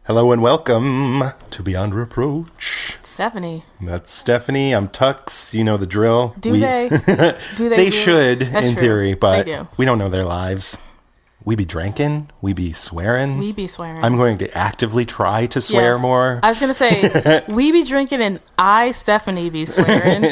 Hello and welcome to Beyond Reproach. Stephanie. That's Stephanie. I'm Tux. You know the drill. Do they? Do They should, That's in true. theory, but They do. we don't know their lives. We be drinking. We be swearing. We be swearing. I'm going to actively try to swear Yes. more. I was going to say, we be drinking and I, Stephanie, be swearing.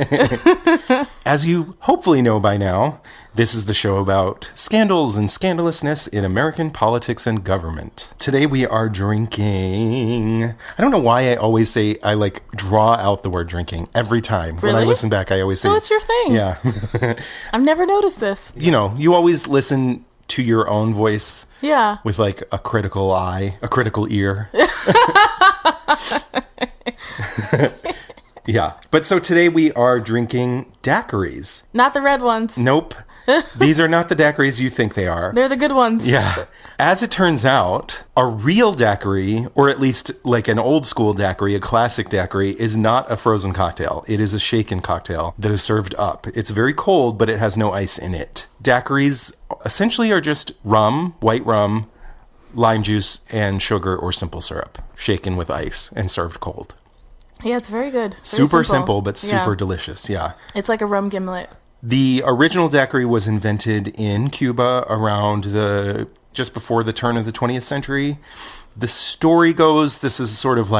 As you hopefully know by now, this is the show about scandals and scandalousness in American politics and government. Today we are drinking. I don't know why I always say I draw out the word drinking every time. Really? When I listen back, I always say. So it's your thing. Yeah. I've never noticed this. You know, you always listen to your own voice. Yeah. With a critical eye, a critical ear. Yeah. But so today we are drinking daiquiris. Not the red ones. Nope. These are not the daiquiris you think they are. They're the good ones. Yeah. As it turns out, a real daiquiri, or at least an old school daiquiri, a classic daiquiri, is not a frozen cocktail. It is a shaken cocktail that is served up. It's very cold, but it has no ice in it. Daiquiris essentially are just rum, white rum, lime juice, and sugar or simple syrup, shaken with ice and served cold. Yeah, it's very good. Very Super simple, but super delicious. Yeah. It's like a rum gimlet. The original daiquiri was invented in Cuba around just before the turn of the 20th century. The story goes, this is sort of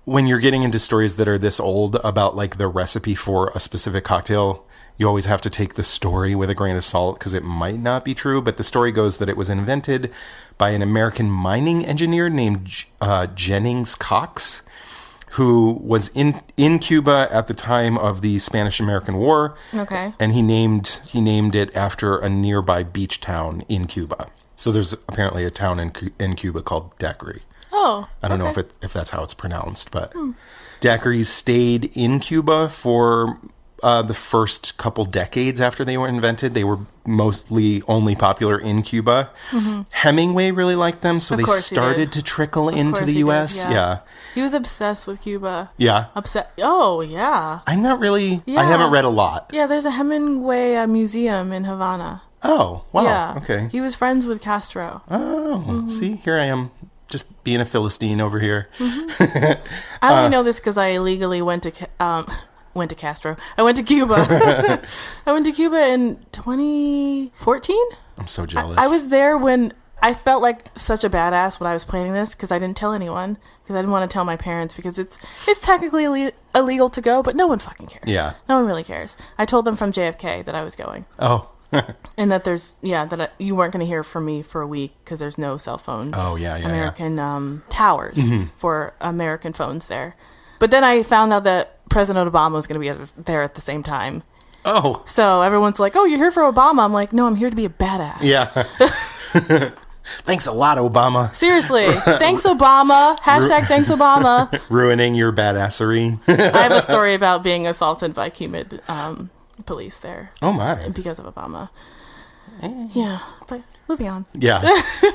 when you're getting into stories that are this old about the recipe for a specific cocktail, you always have to take the story with a grain of salt because it might not be true. But the story goes that it was invented by an American mining engineer named Jennings Cox, who was in Cuba at the time of the Spanish-American War. Okay. And he named it after a nearby beach town in Cuba. So there's apparently a town in Cuba called Daiquiri. Oh, I don't know if that's how it's pronounced, but daiquiris stayed in Cuba for the first couple decades after they were invented. They were mostly only popular in Cuba. Mm-hmm. Hemingway really liked them, so they started to trickle into the U.S. Yeah. He was obsessed with Cuba. Yeah. Oh, yeah. I'm not really... Yeah. I haven't read a lot. Yeah, there's a Hemingway museum in Havana. Oh, wow. Yeah. Okay. He was friends with Castro. Oh, see, here I am. Just being a Philistine over here. Mm-hmm. I only know this because I illegally went to Castro. I went to Cuba. I went to Cuba in 2014. I'm so jealous. I was there when I felt like such a badass when I was planning this because I didn't tell anyone because I didn't want to tell my parents because it's technically illegal to go, but no one fucking cares. Yeah. No one really cares. I told them from JFK that I was going. Oh. And that you weren't going to hear from me for a week because there's no cell phone. Oh, yeah. American towers for American phones there. But then I found out that President Obama was going to be there at the same time. Oh. So everyone's like, oh, you're here for Obama. I'm like, no, I'm here to be a badass. Yeah. Thanks a lot, Obama. Seriously. Thanks, Obama. Hashtag thanks, Obama. Ruining your badassery. I have a story about being assaulted by Cuban police there. Oh, my. Because of Obama. Yeah. But moving on. Yeah.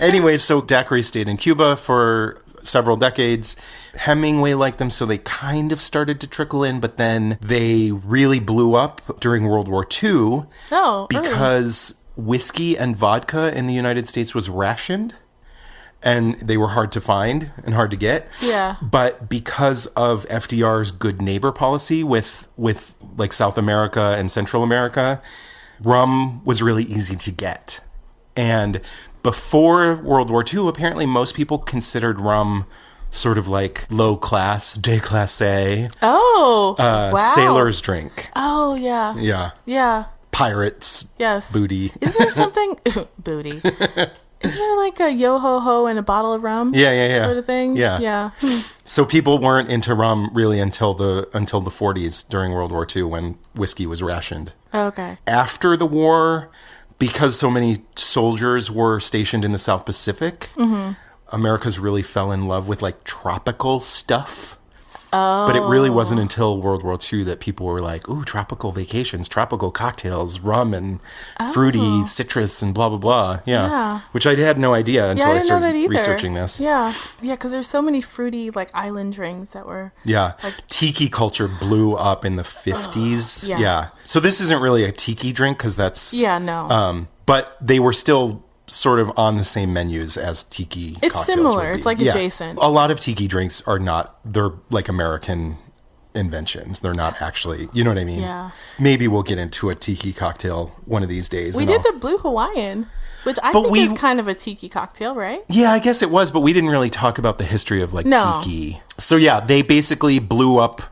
Anyways, so daiquiris stayed in Cuba for several decades. Hemingway liked them, so they kind of started to trickle in, but then they really blew up during World War II. Oh, because whiskey and vodka in the United States was rationed, and they were hard to find and hard to get. Yeah. But because of FDR's good neighbor policy with South America and Central America, rum was really easy to get. And before World War II, apparently most people considered rum sort of low class, déclassé. Oh, wow. Sailor's drink. Oh, yeah. Yeah. Yeah. Pirates. Yes. Booty. Isn't there something... Booty. Isn't there a yo-ho-ho and a bottle of rum? Yeah. Sort of thing? Yeah. Yeah. So people weren't into rum really until the 40s during World War II when whiskey was rationed. Okay. After the war, because so many soldiers were stationed in the South Pacific, America's really fell in love with tropical stuff. Oh. But it really wasn't until World War II that people were like, ooh, tropical vacations, tropical cocktails, rum and fruity citrus and blah, blah, blah. Yeah. Which I had no idea until I started researching this. Yeah. Yeah, because there's so many fruity, island drinks that were... Yeah. Tiki culture blew up in the 50s. Yeah. So this isn't really a tiki drink because that's... Yeah, no. But they were still sort of on the same menus as tiki It's cocktails similar. would be. It's like adjacent. A lot of tiki drinks are not, they're like American inventions. They're not actually, you know what I mean? Yeah. Maybe we'll get into a tiki cocktail one of these days. We did the Blue Hawaiian, which I think is kind of a tiki cocktail, right? Yeah, I guess it was, but we didn't really talk about the history of like No. tiki. So yeah, they basically blew up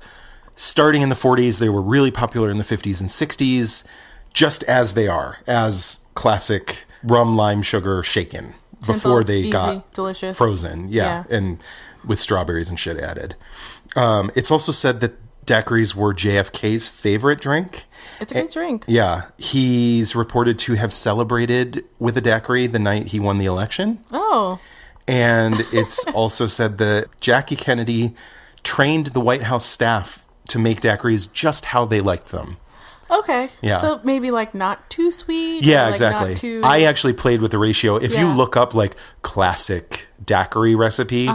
starting in the 40s. They were really popular in the 50s and 60s, just as they are, as classic rum, lime, sugar, shaken. Simple, before they easy, got delicious. frozen. Yeah, and with strawberries and shit added. It's also said that daiquiris were JFK's favorite drink. It's a good drink. Yeah. He's reported to have celebrated with a daiquiri the night he won the election. Oh. And it's also said that Jackie Kennedy trained the White House staff to make daiquiris just how they liked them. Okay. Yeah. So maybe like not too sweet. Yeah, or like exactly. Not too... I actually played with the ratio. If you look up like classic daiquiri recipe,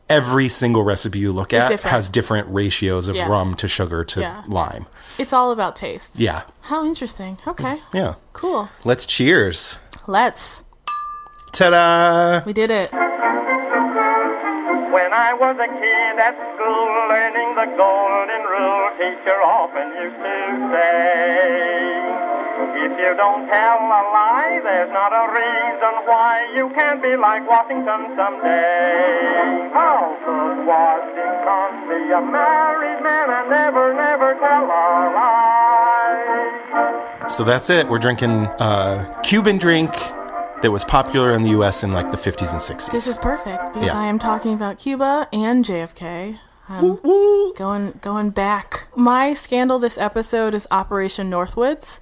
every single recipe you look at has different ratios of rum to sugar to lime. It's all about taste. Yeah. How interesting. Okay. Yeah. Cool. Let's cheers. Let's. Ta-da! We did it. When I was a kid at school learning the golden rule, teacher often used to say, if you don't tell a lie, there's not a reason why you can't be like Washington someday. How could Washington be a married man and never, never tell a lie? So that's it. We're drinking a Cuban drink that was popular in the U.S. in like the 50s and 60s. This is perfect because Yeah. I am talking about Cuba and JFK. Going back. My scandal this episode is Operation Northwoods.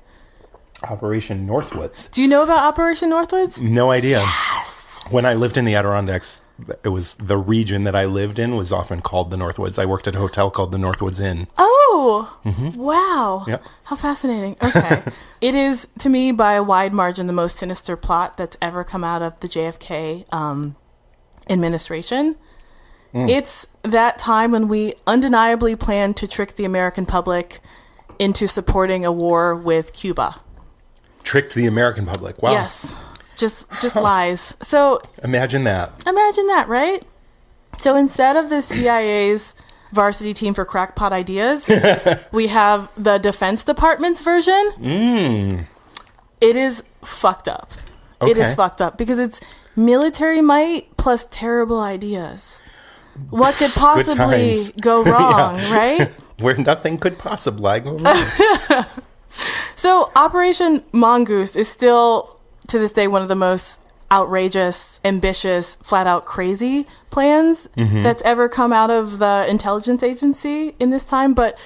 Operation Northwoods. Do you know about Operation Northwoods? No idea. Yes. When I lived in the Adirondacks, it was the region that I lived in was often called the Northwoods. I worked at a hotel called the Northwoods Inn. Oh, wow. Yep. How fascinating. Okay. It is, to me, by a wide margin, the most sinister plot that's ever come out of the JFK administration. It's that time when we undeniably planned to trick the American public into supporting a war with Cuba. Tricked the American public. Wow. Yes. Just lies. So Imagine that. imagine that, right? So instead of the CIA's varsity team for crackpot ideas, we have the Defense Department's version. It is fucked up. It is Okay. fucked up because it's military might plus terrible ideas. What could possibly times. go wrong, right? Where nothing could possibly go wrong. So Operation Mongoose is still, to this day, one of the most outrageous, ambitious, flat-out crazy plans that's ever come out of the intelligence agency in this time. But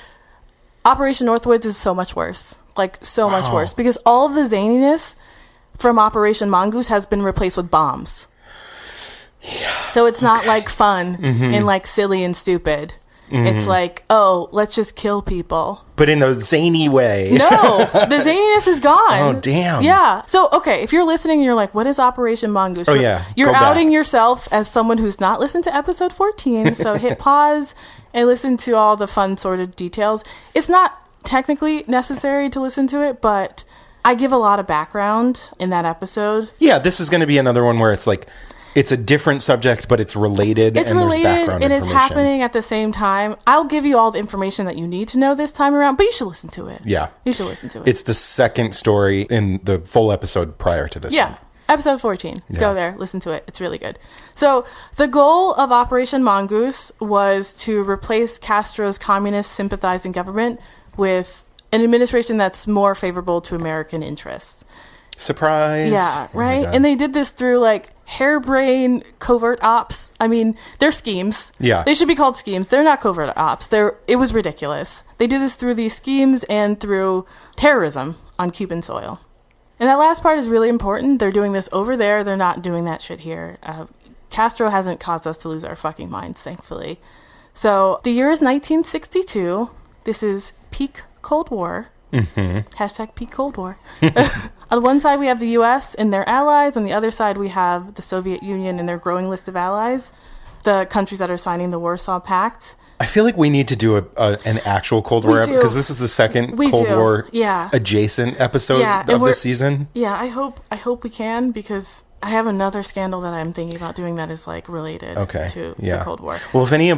Operation Northwoods is so much worse. Like, so much worse. Because all of the zaniness from Operation Mongoose has been replaced with bombs. Yeah. So it's not like fun and like silly and stupid. It's like, oh, let's just kill people. But in a zany way. No, the zaniness is gone. Oh, damn. Yeah. So, okay, if you're listening and you're like, what is Operation Mongoose? Oh, yeah. You're Go back. outing yourself as someone who's not listened to episode 14. So hit pause and listen to all the fun sordid details. It's not technically necessary to listen to it, but I give a lot of background in that episode. Yeah, this is going to be another one where it's like, it's a different subject, but it's related. It's and related there's background and it's information. happening at the same time. I'll give you all the information that you need to know this time around, but you should listen to it. Yeah. You should listen to it. It's the second story in the full episode prior to this Yeah. one. Episode 14. Go there, listen to it. It's really good. So, the goal of Operation Mongoose was to replace Castro's communist sympathizing government with an administration that's more favorable to American interests. Surprise. Yeah, Oh my right? God. And they did this through like harebrained covert ops. I mean, they're schemes. Yeah. They should be called schemes. They're not covert ops. It was ridiculous. They do this through these schemes and through terrorism on Cuban soil. And that last part is really important. They're doing this over there. They're not doing that shit here. Castro hasn't caused us to lose our fucking minds, thankfully. So the year is 1962. This is peak Cold War. Hashtag peak Cold War. On one side, we have the U.S. and their allies. On the other side, we have the Soviet Union and their growing list of allies, the countries that are signing the Warsaw Pact. I feel like we need to do an actual Cold War because this is the second Cold War adjacent episode of the season. Yeah, I hope we can, because I have another scandal that I'm thinking about doing that is like related to the Cold War. Well, if any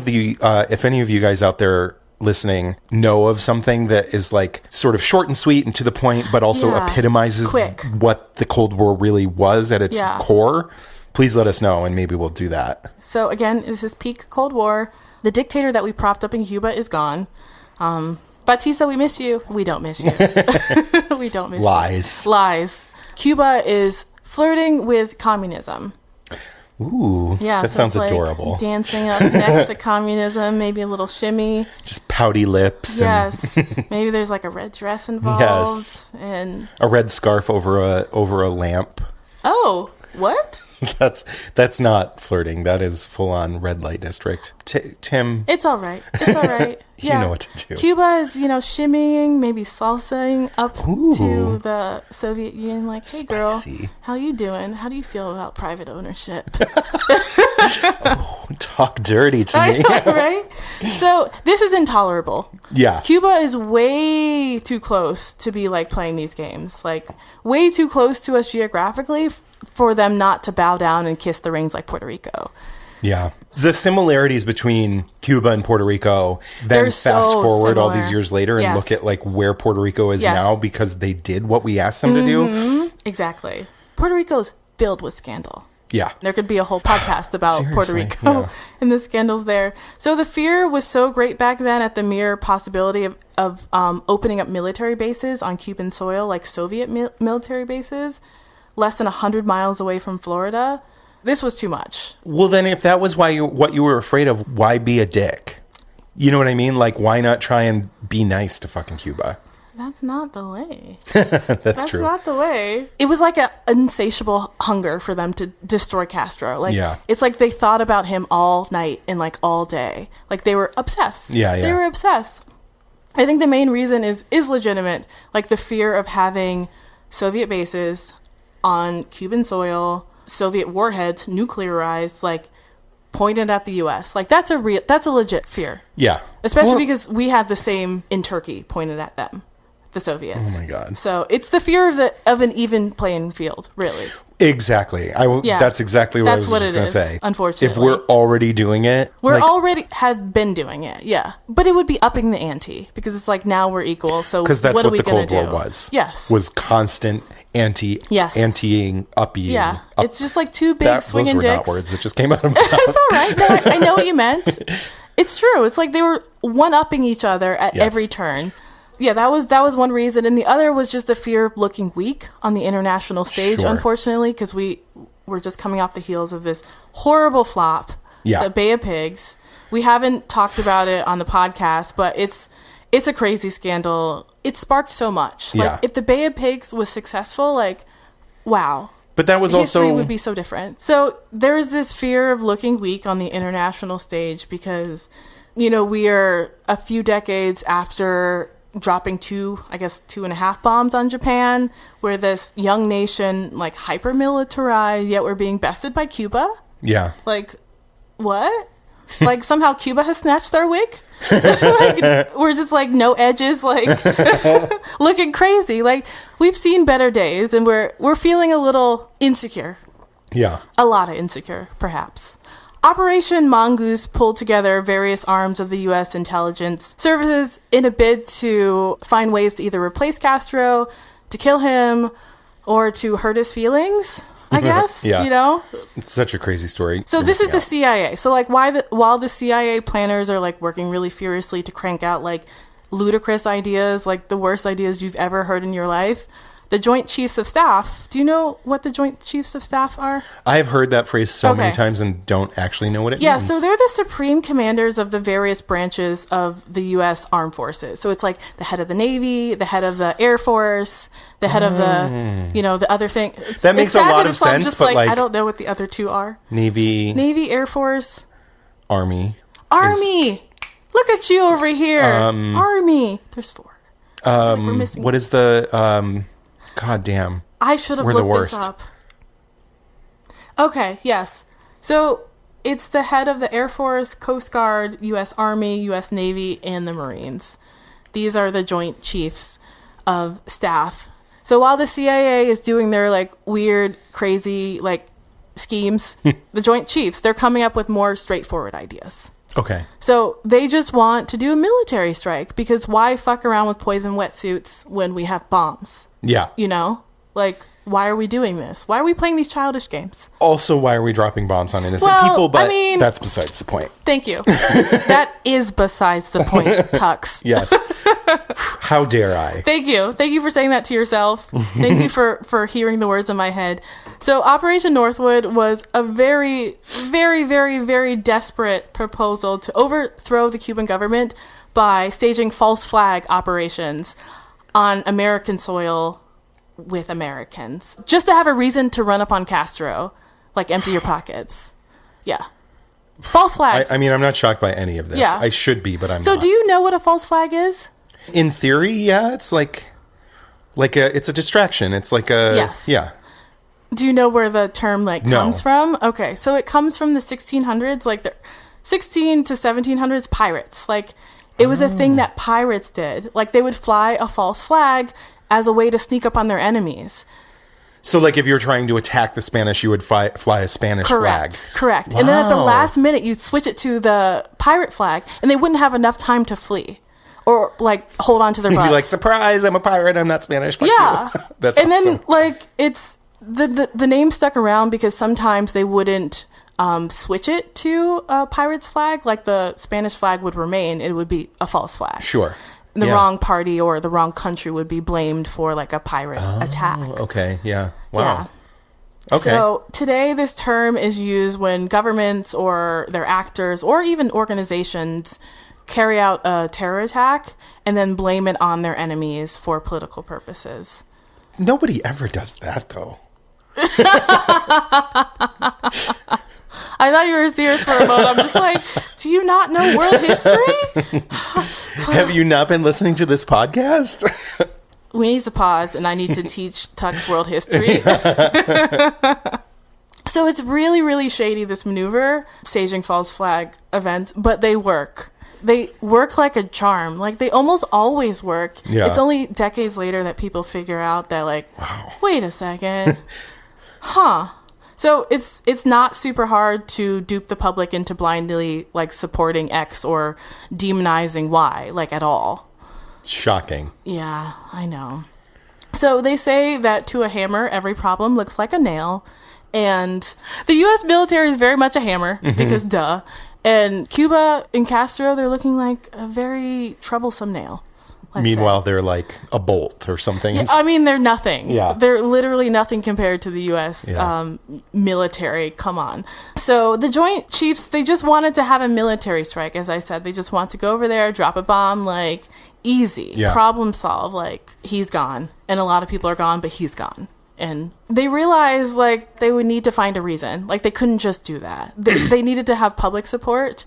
of you guys out there listening know of something that is like sort of short and sweet and to the point, but also epitomizes what the Cold War really was at its core, please let us know and maybe we'll do that. So again, this is peak Cold War. The dictator that we propped up in Cuba is gone. Batista, we miss you. We don't miss you. We don't miss you. Lies. Cuba is flirting with communism. Ooh, yeah, that sounds adorable. Dancing up next to communism, maybe a little shimmy. Just pouty lips. Yes. Maybe there's like a red dress involved. Yes. And a red scarf over a lamp. Oh, what? That's not flirting. That is full on red light district. Tim. It's all right. It's all right. You know what to do. Cuba is, shimmying, maybe salsaing up to the Soviet Union. Like, hey, girl, how you doing? How do you feel about private ownership? Talk dirty to me. Right? So this is intolerable. Yeah. Cuba is way too close to be like playing these games. Like way too close to us geographically for them not to bow down and kiss the rings like Puerto Rico. Yeah. The similarities between Cuba and Puerto Rico, then fast forward all these years later and look at like where Puerto Rico is now because they did what we asked them to do. Exactly. Puerto Rico's filled with scandal. Yeah. There could be a whole podcast about Puerto Rico and the scandals there. So the fear was so great back then at the mere possibility of opening up military bases on Cuban soil, like Soviet military bases, less than 100 miles away from Florida. This was too much. Well, then if that was what you were afraid of, why be a dick? You know what I mean? Like, why not try and be nice to fucking Cuba? That's not the way. That's true. That's not the way. It was like an insatiable hunger for them to destroy Castro. Like, it's like they thought about him all night and like all day. Like they were obsessed. Yeah. They were obsessed. I think the main reason is legitimate. Like the fear of having Soviet bases on Cuban soil, Soviet warheads, nuclearized, like pointed at the U.S. Like that's a legit fear. Yeah. Especially because we had the same in Turkey pointed at them, the Soviets. Oh my God. So it's the fear of an even playing field, really. Exactly. That's exactly what I was just going to say. Unfortunately. If we're already doing it. Already had been doing it, yeah. But it would be upping the ante because it's like now we're equal. So because that's what are what we the Cold War do? was. Yes. Was constant anteing, upping. Yeah. It's just like two big swinging dicks. Those were not words that just came out of my mouth. It's all right. No, I know what you meant. It's true. It's like they were one-upping each other at every turn. Yeah, that was one reason. And the other was just the fear of looking weak on the international stage, unfortunately, because we were just coming off the heels of this horrible flop, the Bay of Pigs. We haven't talked about it on the podcast, but it's a crazy scandal. It sparked so much. Like, if the Bay of Pigs was successful, like, wow. But that was history would be so different. So there's this fear of looking weak on the international stage because, we are a few decades after dropping 2.5 bombs on Japan. We're this young nation, like hyper militarized, yet we're being bested by Cuba. Yeah. Like, what? Like somehow Cuba has snatched our wig? Like, we're just like no edges, like looking crazy. Like we've seen better days and we're feeling a little insecure. Yeah. A lot of insecure, perhaps. Operation Mongoose pulled together various arms of the U.S. intelligence services in a bid to find ways to either replace Castro, to kill him, or to hurt his feelings, I guess, It's such a crazy story. So this is the CIA. So like while the CIA planners are like working really furiously to crank out like ludicrous ideas, like the worst ideas you've ever heard in your life, the Joint Chiefs of Staff. Do you know what the Joint Chiefs of Staff are? I've heard that phrase so many times and don't actually know what it means. Yeah, so they're the supreme commanders of the various branches of the U.S. Armed Forces. So it's like the head of the Navy, the head of the Air Force, the head of the, the other thing. That makes a lot of sense, just but like I don't know what the other two are. Navy, Air Force. Army. Look at you over here. Army. There's 4. We're missing. What is the... God damn. I should have looked this up. Okay, yes. So it's the head of the Air Force, Coast Guard, U.S. Army, U.S. Navy, and the Marines. These are the Joint Chiefs of Staff. So while the CIA is doing their like weird, crazy like schemes, the Joint Chiefs, they're coming up with more straightforward ideas. Okay. So they just want to do a military strike because why fuck around with poison wetsuits when we have bombs? Yeah. You know? Like, why are we doing this? Why are we playing these childish games? Also, why are we dropping bombs on innocent people? But that's besides the point. Thank you. That is besides the point, Tux. Yes. How dare I? Thank you. Thank you for saying that to yourself. Thank you for hearing the words in my head. So Operation Northwood was a very, very, very, very desperate proposal to overthrow the Cuban government by staging false flag operations on American soil with Americans, just to have a reason to run up on Castro, like empty your pockets. Yeah. False flags. I mean, I'm not shocked by any of this. Yeah. I should be, but I'm not. So do you know what a false flag is? In theory, yeah, it's it's a distraction. It's like a... Yes. Yeah. Do you know where the term comes No. from? Okay, so it comes from the 1600s, like the 16 to 1700s pirates. Like it was a thing that pirates did. Like they would fly a false flag as a way to sneak up on their enemies. So like if you were trying to attack the Spanish, you would fly a Spanish flag. Correct. Wow. And then at the last minute, you'd switch it to the pirate flag, and they wouldn't have enough time to flee or like hold on to their butts. You'd be like, surprise, I'm a pirate, I'm not Spanish. Fuck Yeah. you. That's and awesome. then like it's the name stuck around because sometimes they wouldn't switch it to a pirate's flag. Like the Spanish flag would remain. It would be a false flag. Sure. The wrong party or the wrong country would be blamed for like a pirate attack. Okay, yeah. Wow. Yeah. Okay. So today this term is used when governments or their actors or even organizations carry out a terror attack and then blame it on their enemies for political purposes. Nobody ever does that, though. I thought you were serious for a moment. I'm just like, do you not know world history? Have you not been listening to this podcast? We need to pause, and I need to teach Tux world history. So it's really, really shady, this maneuver, staging false flag events, but they work. They work like a charm. Like, they almost always work. Yeah. It's only decades later that people figure out that, like, wait a second. Huh. So it's not super hard to dupe the public into blindly, like, supporting X or demonizing Y, like, at all. Shocking. Yeah, I know. So they say that to a hammer, every problem looks like a nail. And the U.S. military is very much a hammer, because duh. And Cuba and Castro, they're looking like a very troublesome nail. Meanwhile, they're like a bolt or something. Yeah, I mean, they're nothing. Yeah. They're literally nothing compared to the U.S. Military. Come on. So the Joint Chiefs, they just wanted to have a military strike, as I said. They just want to go over there, drop a bomb, like, easy. Yeah. Problem solve. Like, he's gone. And a lot of people are gone, but he's gone. And they realized, like, they would need to find a reason. Like, they couldn't just do that. They needed to have public support.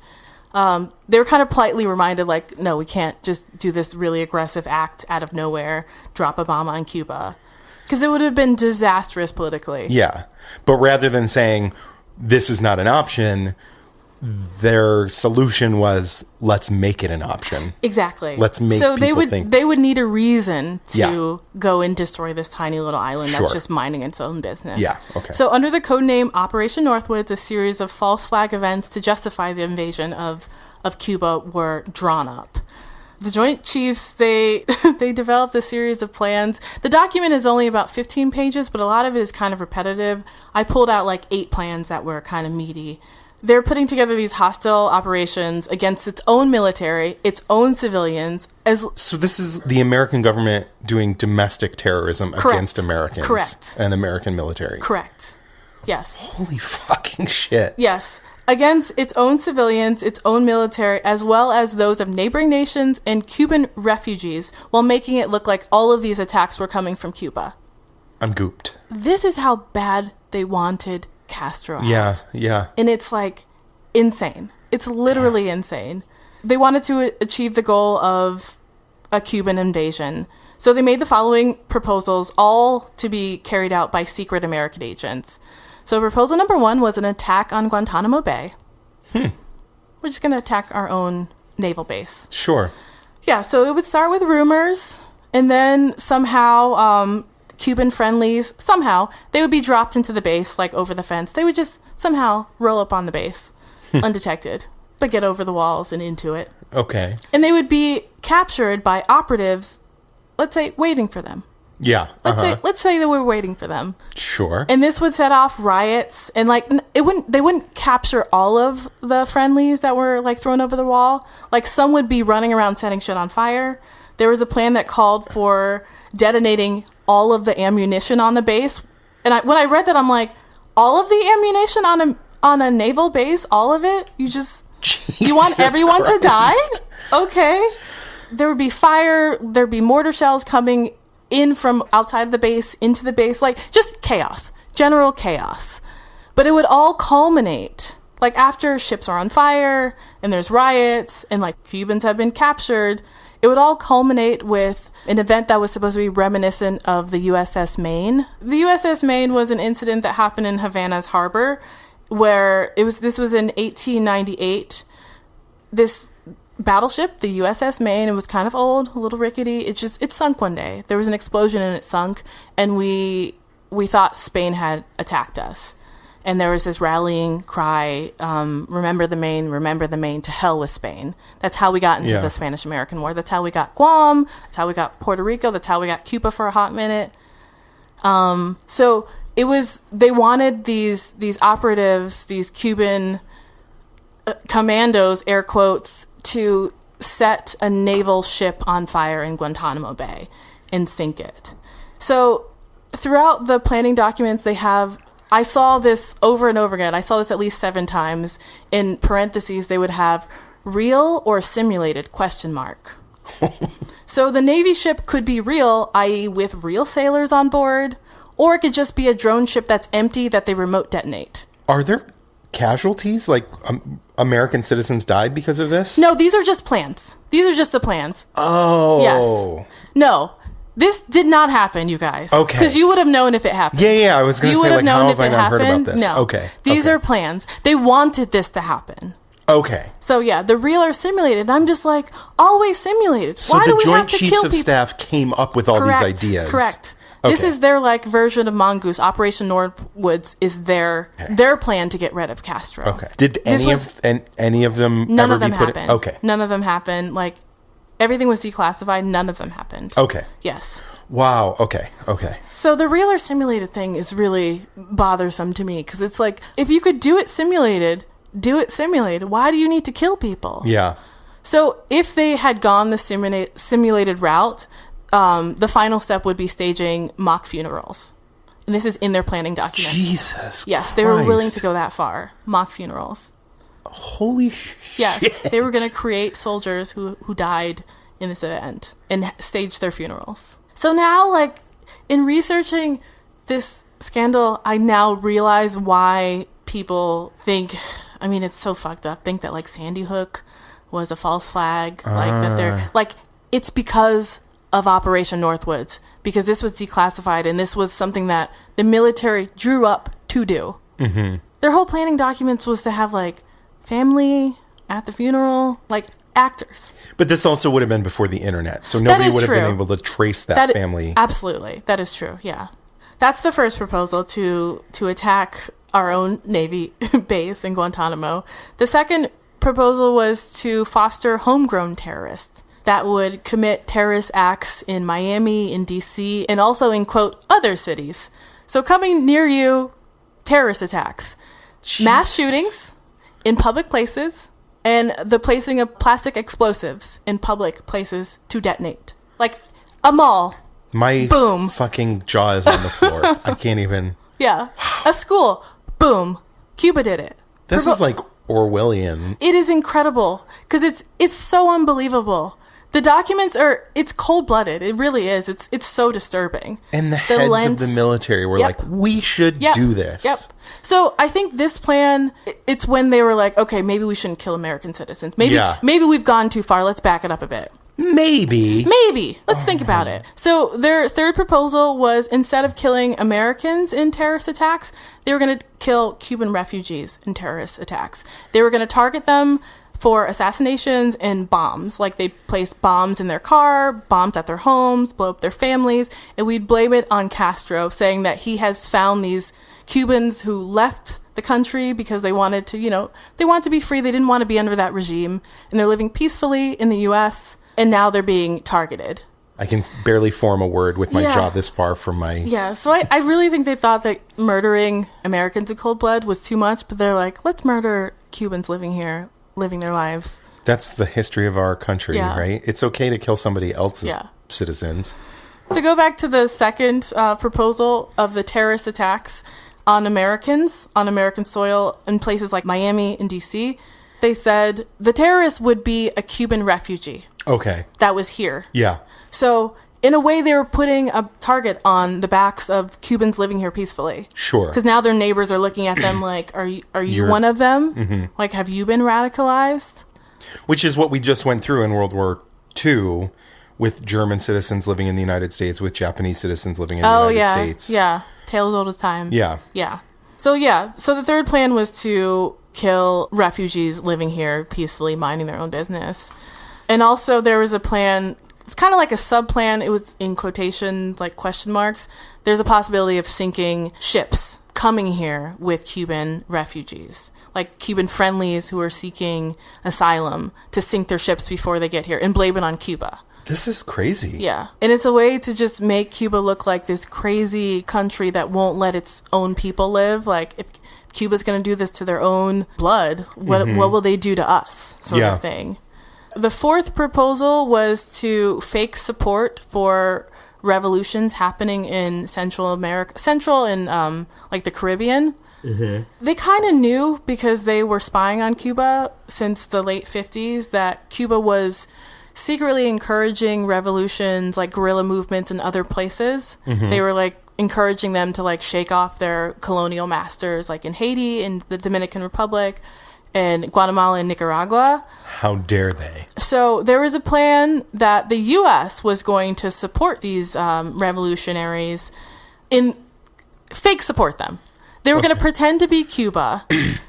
They were kind of politely reminded, like, no, we can't just do this really aggressive act out of nowhere, drop a bomb on Cuba. Because it would have been disastrous politically. Yeah. But rather than saying, this is not an option, their solution was, let's make it an option. Exactly. Let's make so people think. They would need a reason to go and destroy this tiny little island Sure. that's just minding its own business. Yeah, okay. So under the codename Operation Northwoods, a series of false flag events to justify the invasion of Cuba were drawn up. The Joint Chiefs, they developed a series of plans. The document is only about 15 pages, but a lot of it is kind of repetitive. I pulled out like 8 plans that were kind of meaty. They're putting together these hostile operations against its own military, its own civilians. So this is the American government doing domestic terrorism against Americans. Correct. And American military. Correct. Yes. Holy fucking shit. Yes. Against its own civilians, its own military, as well as those of neighboring nations and Cuban refugees, while making it look like all of these attacks were coming from Cuba. I'm gooped. This is how bad they wanted Castro out. Yeah. And it's like insane. It's literally insane. They wanted to achieve the goal of a Cuban invasion. So they made the following proposals, all to be carried out by secret American agents. So proposal number 1 was an attack on Guantanamo Bay. We're just going to attack our own naval base. Sure. Yeah, so it would start with rumors, and then somehow Cuban friendlies, they would be dropped into the base, like over the fence. They would just somehow roll up on the base, undetected, but get over the walls and into it. Okay. And they would be captured by operatives, let's say, waiting for them. Yeah. Let's say that we're waiting for them. Sure. And this would set off riots, and like they wouldn't capture all of the friendlies that were like thrown over the wall. Like some would be running around setting shit on fire. There was a plan that called for detonating all of the ammunition on the base. And when I read that, I'm like, all of the ammunition on a naval base, all of it? You want everyone to die? Okay. There would be fire. There'd be mortar shells coming in from outside the base into the base, like just chaos, general chaos. But it would all culminate like after ships are on fire and there's riots and like Cubans have been captured. It would all culminate with an event that was supposed to be reminiscent of the USS Maine. The USS Maine was an incident that happened in Havana's harbor where this was in 1898. This battleship, the USS Maine, it was kind of old, a little rickety. It sunk one day. There was an explosion and it sunk, and we thought Spain had attacked us. And there was this rallying cry, remember the Maine, to hell with Spain. That's how we got into the Spanish-American War. That's how we got Guam. That's how we got Puerto Rico. That's how we got Cuba for a hot minute. So they wanted these operatives, these Cuban commandos, air quotes, to set a naval ship on fire in Guantanamo Bay and sink it. So throughout the planning documents I saw this over and over again. I saw this at least 7 times. In parentheses, they would have real or simulated ? So the Navy ship could be real, i.e. with real sailors on board, or it could just be a drone ship that's empty that they remote detonate. Are there casualties? Like American citizens died because of this? No, these are just plans. These are just the plans. Oh. Yes. No. This did not happen, you guys. Okay. Because you would have known if it happened. Yeah. I was going to say, like, how have I not heard about this? No. Okay. These are plans. They wanted this to happen. Okay. So, yeah, the real or simulated. And I'm just like, always simulated. So why do the we Joint have to Chiefs kill of people? Staff came up with all these ideas. Correct. Okay. This is their like version of Mongoose. Operation Northwoods is their plan to get rid of Castro. Okay. Did any of them none ever of them be put happened. Okay. None of them happened. Like everything was declassified. None of them happened. Okay. Yes. Wow. Okay. So the real or simulated thing is really bothersome to me because it's like if you could do it simulated. Why do you need to kill people? Yeah. So if they had gone the simulated route, the final step would be staging mock funerals. And this is in their planning document. Jesus Yes, they were willing to go that far. Mock funerals. Holy shit. Yes, they were going to create soldiers who died in this event and stage their funerals. So now, like, in researching this scandal, I now realize why people think, I mean, it's so fucked up, think that, like, Sandy Hook was a false flag. Like, that they're, like, it's because of Operation Northwoods, because this was declassified and this was something that the military drew up to do. Mm-hmm. Their whole planning documents was to have, like, family at the funeral, like, actors. But this also would have been before the internet, so nobody would have been able to trace that family. Absolutely. That is true, yeah. That's the first proposal, to attack our own Navy base in Guantanamo. The second proposal was to foster homegrown terrorists that would commit terrorist acts in Miami, in D.C., and also in, quote, other cities. So coming near you, terrorist attacks, mass shootings in public places, and the placing of plastic explosives in public places to detonate. Like a mall. My boom. Fucking jaw is on the floor. I can't even. Yeah. A school. Boom. Cuba did it. This is like Orwellian. It is incredible because it's so unbelievable. The documents it's cold-blooded. It really is. It's so disturbing. And the heads of the military were like, we should do this. Yep. So I think this plan, it's when they were like, okay, maybe we shouldn't kill American citizens. Maybe we've gone too far. Let's back it up a bit. Maybe. Let's think about it. So their third proposal was, instead of killing Americans in terrorist attacks, they were going to kill Cuban refugees in terrorist attacks. They were going to target them for assassinations and bombs. Like, they placed bombs in their car, bombs at their homes, blow up their families, and we'd blame it on Castro, saying that he has found these Cubans who left the country because they wanted to, they wanted to be free. They didn't want to be under that regime, and they're living peacefully in the U.S., and now they're being targeted. I can barely form a word with my jaw this far from my... Yeah, so I really think they thought that murdering Americans in cold blood was too much, but they're like, let's murder Cubans living here, living their lives. That's the history of our country, right? It's okay to kill somebody else's citizens. To go back to the second proposal of the terrorist attacks on Americans, on American soil, in places like Miami and D.C., they said the terrorist would be a Cuban refugee. Okay. That was here. Yeah. So, in a way, they were putting a target on the backs of Cubans living here peacefully. Sure. Because now their neighbors are looking at them like, are you one of them? Mm-hmm. Like, have you been radicalized? Which is what we just went through in World War II with German citizens living in the United States, with Japanese citizens living in the United States. Yeah. Tale as old as time. Yeah. Yeah. So the third plan was to kill refugees living here peacefully, minding their own business. And also there was a plan, it's kind of like a sub-plan, it was in quotation, like question marks. There's a possibility of sinking ships coming here with Cuban refugees, like Cuban friendlies who are seeking asylum, to sink their ships before they get here and blame it on Cuba. This is crazy. Yeah. And it's a way to just make Cuba look like this crazy country that won't let its own people live. Like, if Cuba's going to do this to their own blood, what will they do to us, sort of thing. The fourth proposal was to fake support for revolutions happening in Central and like the Caribbean. Mm-hmm. They kind of knew, because they were spying on Cuba since the late 50s, that Cuba was secretly encouraging revolutions, like guerrilla movements in other places. Mm-hmm. They were like encouraging them to like shake off their colonial masters, like in Haiti, in the Dominican Republic, and Guatemala and Nicaragua. How dare they? So there was a plan that the U.S. was going to support these revolutionaries, fake support them. They were going to pretend to be Cuba.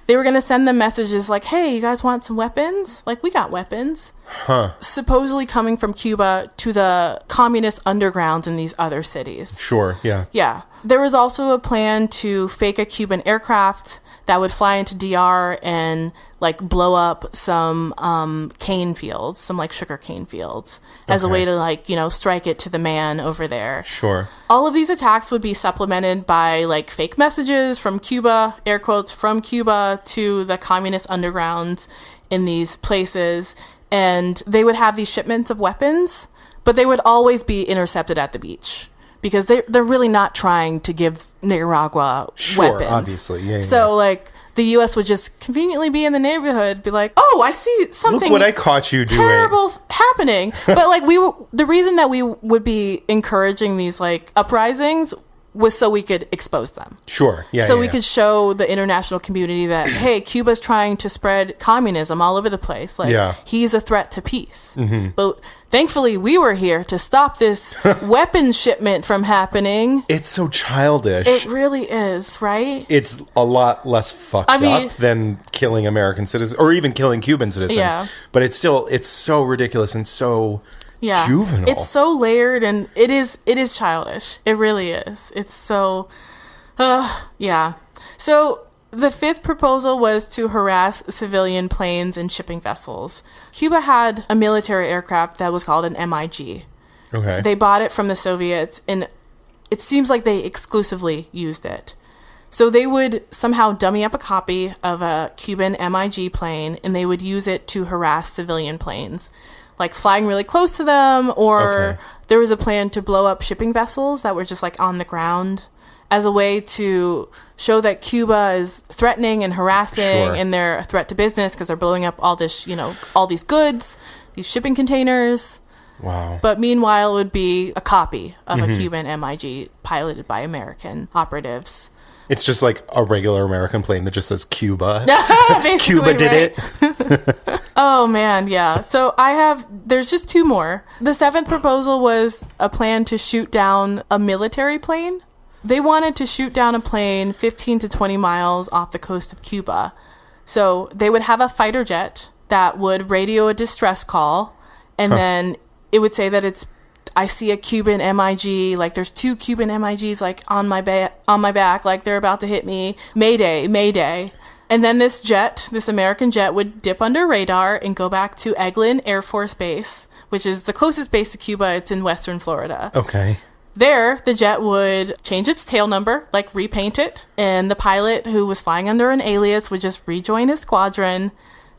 They were going to send them messages like, hey, you guys want some weapons? Like, we got weapons. Huh. Supposedly coming from Cuba to the communist undergrounds in these other cities. Sure, yeah. Yeah. There was also a plan to fake a Cuban aircraft that would fly into DR and like blow up some cane fields, some like sugar cane fields, as a way to like, strike it to the man over there. Sure. All of these attacks would be supplemented by like fake messages from Cuba, air quotes, from Cuba to the communist undergrounds in these places. And they would have these shipments of weapons, but they would always be intercepted at the beach, because they're really not trying to give Nicaragua weapons. Obviously. Yeah, so, like, the U.S. would just conveniently be in the neighborhood, be like, oh, I see something Look what I caught you doing. Terrible happening. But, like, the reason that we would be encouraging these, like, uprisings was so we could expose them. Sure. Yeah. So we could show the international community that, hey, Cuba's trying to spread communism all over the place. Like, he's a threat to peace. Mm-hmm. But thankfully, we were here to stop this weapons shipment from happening. It's so childish. It really is, right? It's a lot less fucked up than killing American citizens, or even killing Cuban citizens. Yeah. But it's so ridiculous and so... juvenile. It's so layered, and it is childish. It really is. It's so So the fifth proposal was to harass civilian planes and shipping vessels. Cuba had a military aircraft that was called an MiG. Okay. They bought it from the Soviets, and it seems like they exclusively used it. So they would somehow dummy up a copy of a Cuban MiG plane, and they would use it to harass civilian planes, like flying really close to them, or there was a plan to blow up shipping vessels that were just like on the ground, as a way to show that Cuba is threatening and harassing, and they're a threat to business because they're blowing up all this, all these goods, these shipping containers. Wow. But meanwhile, it would be a copy of a Cuban MiG piloted by American operatives. It's just like a regular American plane that just says Cuba. Basically, Cuba did it. Oh, man, yeah. So there's just two more. The seventh proposal was a plan to shoot down a military plane. They wanted to shoot down a plane 15 to 20 miles off the coast of Cuba. So they would have a fighter jet that would radio a distress call, and then it would say that I see a Cuban MiG, like there's two Cuban MiGs like on my back, like they're about to hit me. Mayday, Mayday. And then this American jet would dip under radar and go back to Eglin Air Force Base, which is the closest base to Cuba. It's in western Florida. Okay. There, the jet would change its tail number, like repaint it, and the pilot who was flying under an alias would just rejoin his squadron.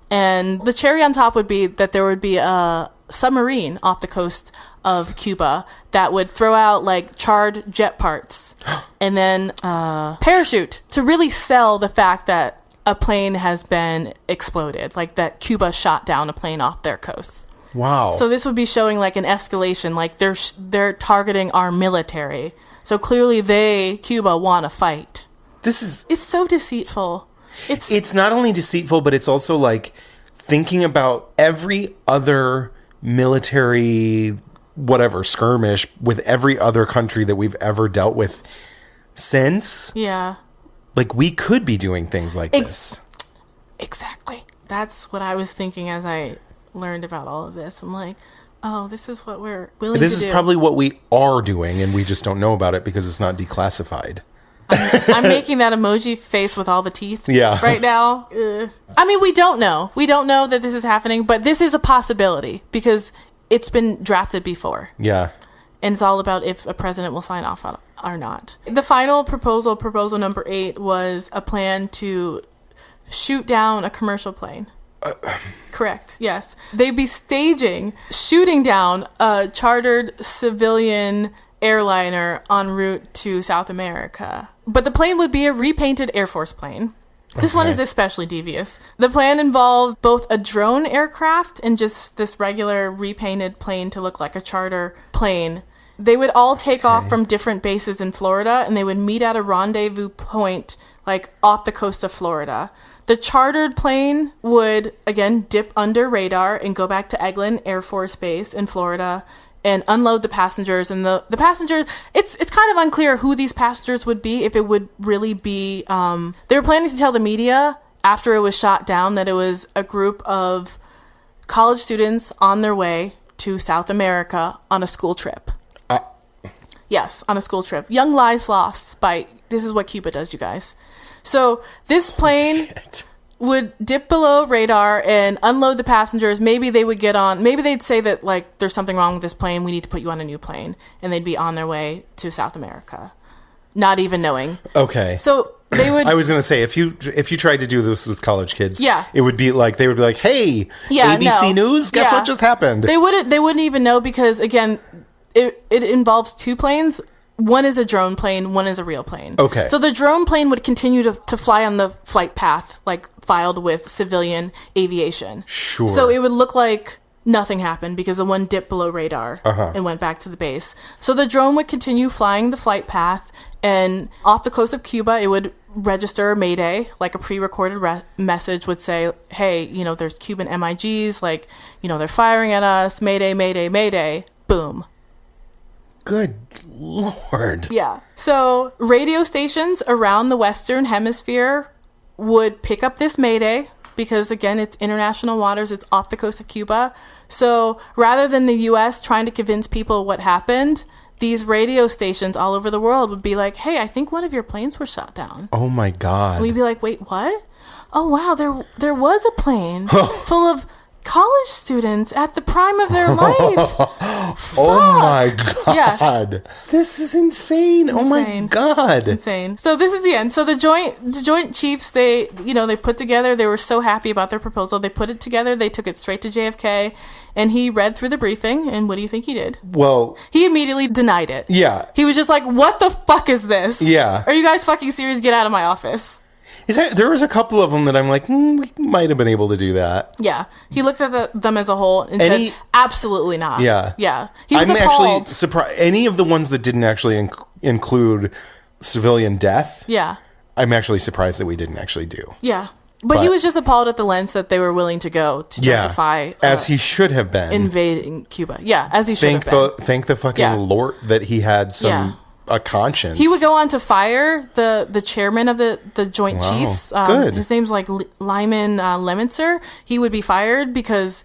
And the cherry on top would be that there would be a submarine off the coast of Cuba that would throw out like charred jet parts and then parachute to really sell the fact that a plane has been exploded, like that Cuba shot down a plane off their coast. Wow. So this would be showing like an escalation, like they're targeting our military. So clearly Cuba want to fight. It's so deceitful. It's not only deceitful, but it's also like thinking about every other military skirmish with every other country that we've ever dealt with since. Yeah. Like we could be doing things like this. Exactly. That's what I was thinking as I learned about all of this. I'm like, oh, this is what we're willing to do. This is probably what we are doing, and we just don't know about it because it's not declassified. I'm making that emoji face with all the teeth right now. I mean, we don't know. We don't know that this is happening, but this is a possibility because it's been drafted before. Yeah. And it's all about if a president will sign off on it or not. The final proposal number 8, was a plan to shoot down a commercial plane. Correct, yes. They'd be shooting down a chartered civilian airliner en route to South America. But the plane would be a repainted Air Force plane. This one is especially devious. The plan involved both a drone aircraft and just this regular repainted plane to look like a charter plane. They would all take off from different bases in Florida, and they would meet at a rendezvous point, like off the coast of Florida. The chartered plane would, again, dip under radar and go back to Eglin Air Force Base in Florida and unload the passengers. And the passengers, it's kind of unclear who these passengers would be, if it would really be... they were planning to tell the media after it was shot down that it was a group of college students on their way to South America on a school trip. Yes, on a school trip. Young lives lost by... This is what Cuba does, you guys. So this plane would dip below radar and unload the passengers. Maybe they would get on. Maybe they'd say that like there's something wrong with this plane. We need to put you on a new plane, and they'd be on their way to South America, not even knowing. Okay. So they would. I was gonna say if you tried to do this with college kids, it would be like they would be like, "Hey, ABC News, guess what just happened?" They wouldn't even know because again, it involves two planes. One is a drone plane, one is a real plane. Okay. So the drone plane would continue to fly on the flight path, like filed with civilian aviation. Sure. So it would look like nothing happened because the one dipped below radar and went back to the base. So the drone would continue flying the flight path, and off the coast of Cuba, it would register Mayday, like a pre-recorded message would say, hey, there's Cuban MiGs, like, they're firing at us, Mayday, Mayday, Mayday, boom. Good Lord. Yeah. So radio stations around the Western Hemisphere would pick up this Mayday because, again, it's international waters. It's off the coast of Cuba. So rather than the U.S. trying to convince people what happened, these radio stations all over the world would be like, hey, I think one of your planes was shot down. Oh, my God. And we'd be like, wait, what? Oh, wow, there was a plane full of college students at the prime of their life. Oh my God. Yes. This is insane. Oh my God. Insane. So this is the end. So the joint chiefs, they put together, they were so happy about their proposal. They put it together. They took it straight to JFK, and he read through the briefing. And what do you think he did? Well, he immediately denied it. Yeah. He was just like, what the fuck is this? Yeah. Are you guys fucking serious? Get out of my office. There was a couple of them that I'm like, we might have been able to do that. Yeah. He looked at them as a whole and said, absolutely not. Yeah. Yeah. He was I'm appalled. actually surprised. Any of the ones that didn't actually include civilian death. Yeah. I'm actually surprised that we didn't actually do. Yeah. But he was just appalled at the lengths that they were willing to go to justify as he should have been invading Cuba. Yeah, as he should have been. Thank the fucking Lord that he had a conscience. He would go on to fire the chairman of the Joint Chiefs. Good. His name's like Lyman Lemitzer. He would be fired because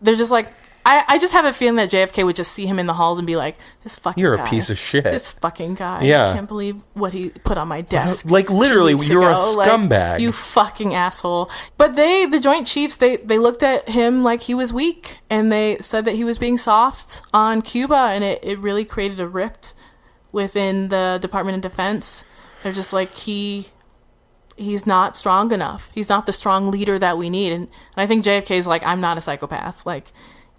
they're just like, I just have a feeling that JFK would just see him in the halls and be like, this fucking You're guy. a piece of shit. This fucking guy. Yeah. I can't believe what he put on my desk. Like, literally, 2 weeks you're a ago. scumbag. Like, you fucking asshole. But the Joint Chiefs, they looked at him like he was weak, and they said that he was being soft on Cuba, and it really created a rift within the Department of Defense. They're just like, he's not strong enough. He's not the strong leader that we need. And I think JFK's like, I'm not a psychopath. Like,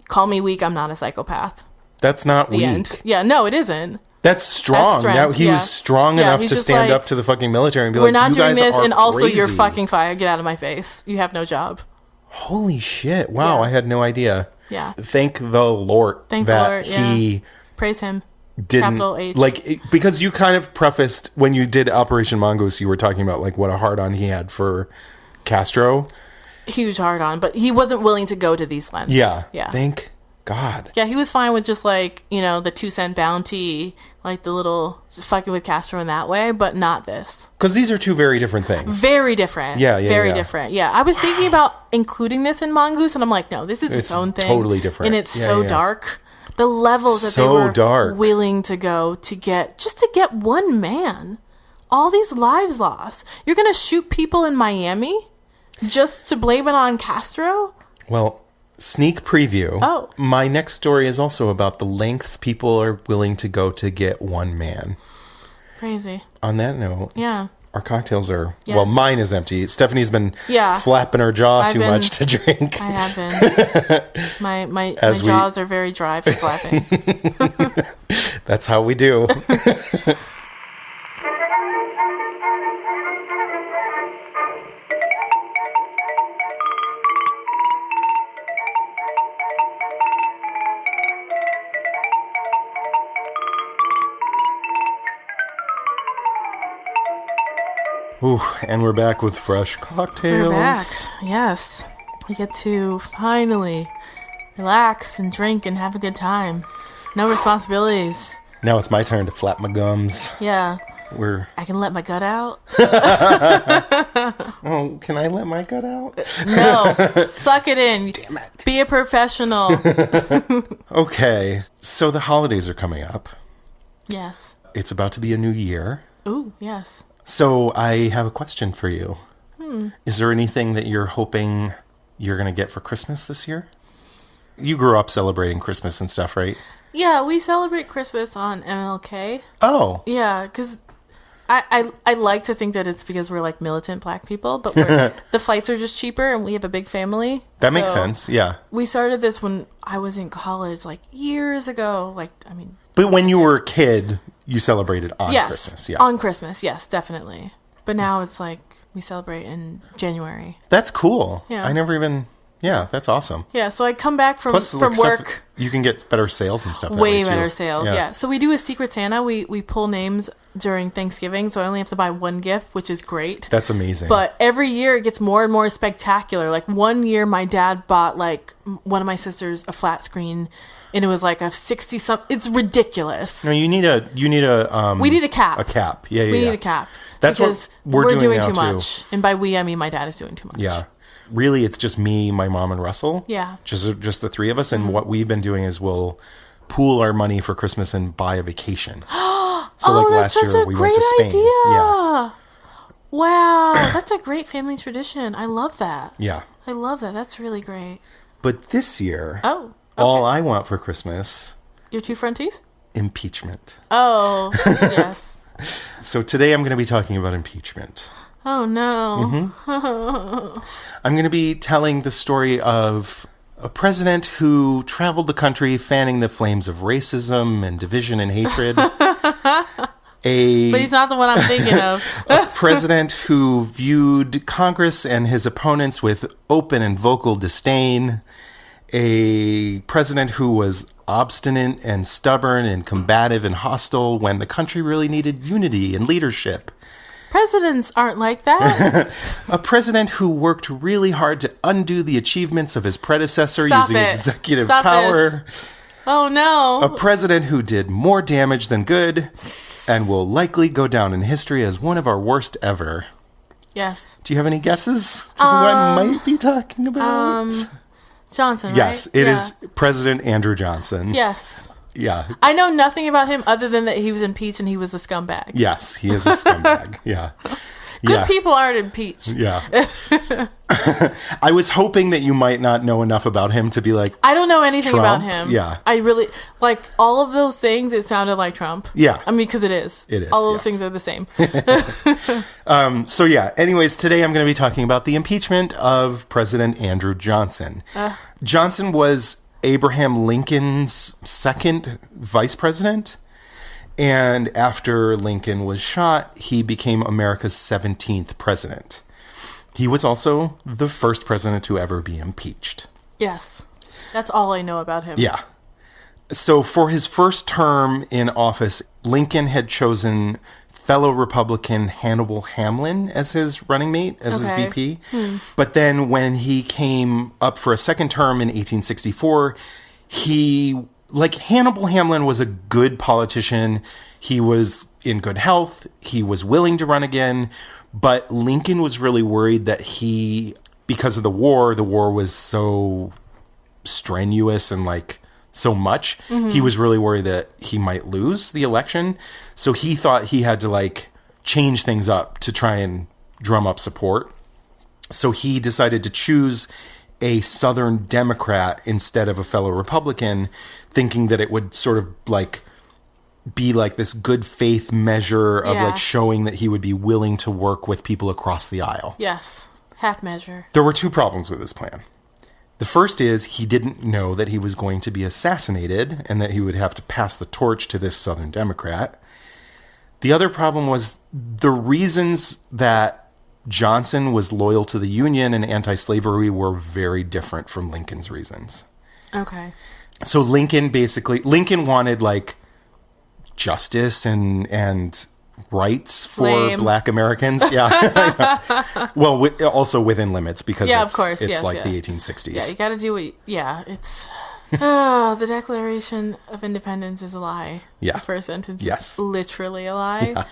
call me weak, I'm not a psychopath. That's not The weak. end. Yeah, no, it isn't. That's strong. That's Now, he was strong enough he's to just stand like, up to the fucking military and be we're like, not you doing guys this, are and also you're crazy. fucking fired. Get out of my face. You have no job. Holy shit. Wow, Yeah. I had no idea. Yeah. Thank the Lord Thank the that Lord, he Praise him. didn't Capital H. because you kind of prefaced when you did Operation Mongoose, you were talking about like what a hard on he had for Castro. Huge hard on, but he wasn't willing to go to these lengths. Yeah. Yeah. Thank God. Yeah, he was fine with just like, the 2-cent bounty, like the little just fucking with Castro in that way, but not this. Because these are two very different things. Very different. Yeah, Very yeah. different. Yeah. I was thinking about including this in Mongoose, and I'm like, no, this is its own thing. Totally different. And it's Yeah, so yeah. dark. The levels that they So were dark. willing to go to get one man. All these lives lost. You're going to shoot people in Miami just to blame it on Castro? Well, sneak preview. Oh. My next story is also about the lengths people are willing to go to get one man. Crazy. On that note, Yeah. our cocktails are, Yes. well, mine is empty. Stephanie's been Yeah. flapping her jaw I've too been- much to drink. I have been. My As we- jaws are very dry for flapping. That's how we do. Ooh, and we're back with fresh cocktails. We're back. Yes. We get to finally relax and drink and have a good time. No responsibilities. Now it's my turn to flap my gums. Yeah. We're I can let my gut out. oh, can I let my gut out? No. Suck it in. Damn it. Be a professional. Okay, so the holidays are coming up. Yes. It's about to be a new year. Ooh, yes. So I have a question for you. Is there anything that you're hoping you're going to get for Christmas this year? You grew up celebrating Christmas and stuff, right? Yeah, we celebrate Christmas on MLK. Oh, Yeah, because I like to think that it's because we're like militant black people, but the flights are just cheaper and we have a big family. that makes So sense. Yeah. We started this when I was in college, like years ago. But when you were a kid, you celebrated on Yes, Christmas. Yeah. on Christmas, yes, definitely. But now it's like we celebrate in January. That's cool. Yeah. I never even... Yeah, that's awesome. Yeah, so I come back from Plus, like, work. stuff, you can get better sales and stuff. That Way way, too. better sales, yeah. So we do a Secret Santa. We pull names during Thanksgiving, so I only have to buy one gift, which is great. That's amazing. But every year it gets more and more spectacular. Like one year my dad bought like one of my sisters a flat screen and it was like a 60 something. It's ridiculous. No, you need a We need a cap. A cap. Yeah, yeah. We yeah. need a cap. That's what because we're doing now, too too. much. And by we, I mean my dad is doing too much. Yeah. Really, it's just me, my mom, and Russell. Yeah. Just the three of us. And what we've been doing is we'll pool our money for Christmas and buy a vacation. So That's such a great went to Spain. idea. Yeah. Wow, that's a great family tradition. I love that. Yeah. I love that. That's really great. But this year, Oh, all I want for Christmas, your two front teeth? impeachment. Oh, yes. So today I'm going to be talking about impeachment. Oh, no. I'm going to be telling the story of a president who traveled the country fanning the flames of racism and division and hatred. But he's not the one I'm thinking of. A president who viewed Congress and his opponents with open and vocal disdain. A president who was obstinate and stubborn and combative and hostile when the country really needed unity and leadership. Presidents aren't like that. A president who worked really hard to undo the achievements of his predecessor using executive power. This. Oh, no. A president who did more damage than good and will likely go down in history as one of our worst ever. Yes. Do you have any guesses to who I might be talking about? Johnson, right? Yes, it is President Andrew Johnson. Yes. Yeah. I know nothing about him other than that he was impeached and he was a scumbag. Yes, he is a scumbag. Yeah. Good people aren't impeached. Yeah. I was hoping that you might not know enough about him to be like, I don't know anything Trump? about him. Yeah. I really, like, all of those things, it sounded like Trump. Yeah. I mean, because it is. It is, All those yes. things are the same. So yeah, anyways, today I'm going to be talking about the impeachment of President Andrew Johnson. Johnson was Abraham Lincoln's second vice president. And after Lincoln was shot, he became America's 17th president. He was also the first president to ever be impeached. Yes. That's all I know about him. Yeah. So for his first term in office, Lincoln had chosen fellow Republican Hannibal Hamlin as his running mate, as his VP. But then when he came up for a second term in 1864, Hannibal Hamlin was a good politician. He was in good health. He was willing to run again. But Lincoln was really worried that because of the war was so strenuous and so much, he was really worried that he might lose the election. So he thought he had to change things up to try and drum up support. So he decided to choose a Southern Democrat instead of a fellow Republican, thinking that it would sort of be this good faith measure of showing that he would be willing to work with people across the aisle. Yes. Half measure. There were two problems with this plan. The first is he didn't know that he was going to be assassinated and that he would have to pass the torch to this Southern Democrat. The other problem was the reasons that Johnson was loyal to the Union and anti-slavery were very different from Lincoln's reasons. Okay. So Lincoln wanted justice and rights for Black Americans. Yeah. Well, also within limits because of course. it's the 1860s. Yeah, you got to do what... it's... the Declaration of Independence is a lie. Yeah. The first sentence Yes. is literally a lie. Yeah.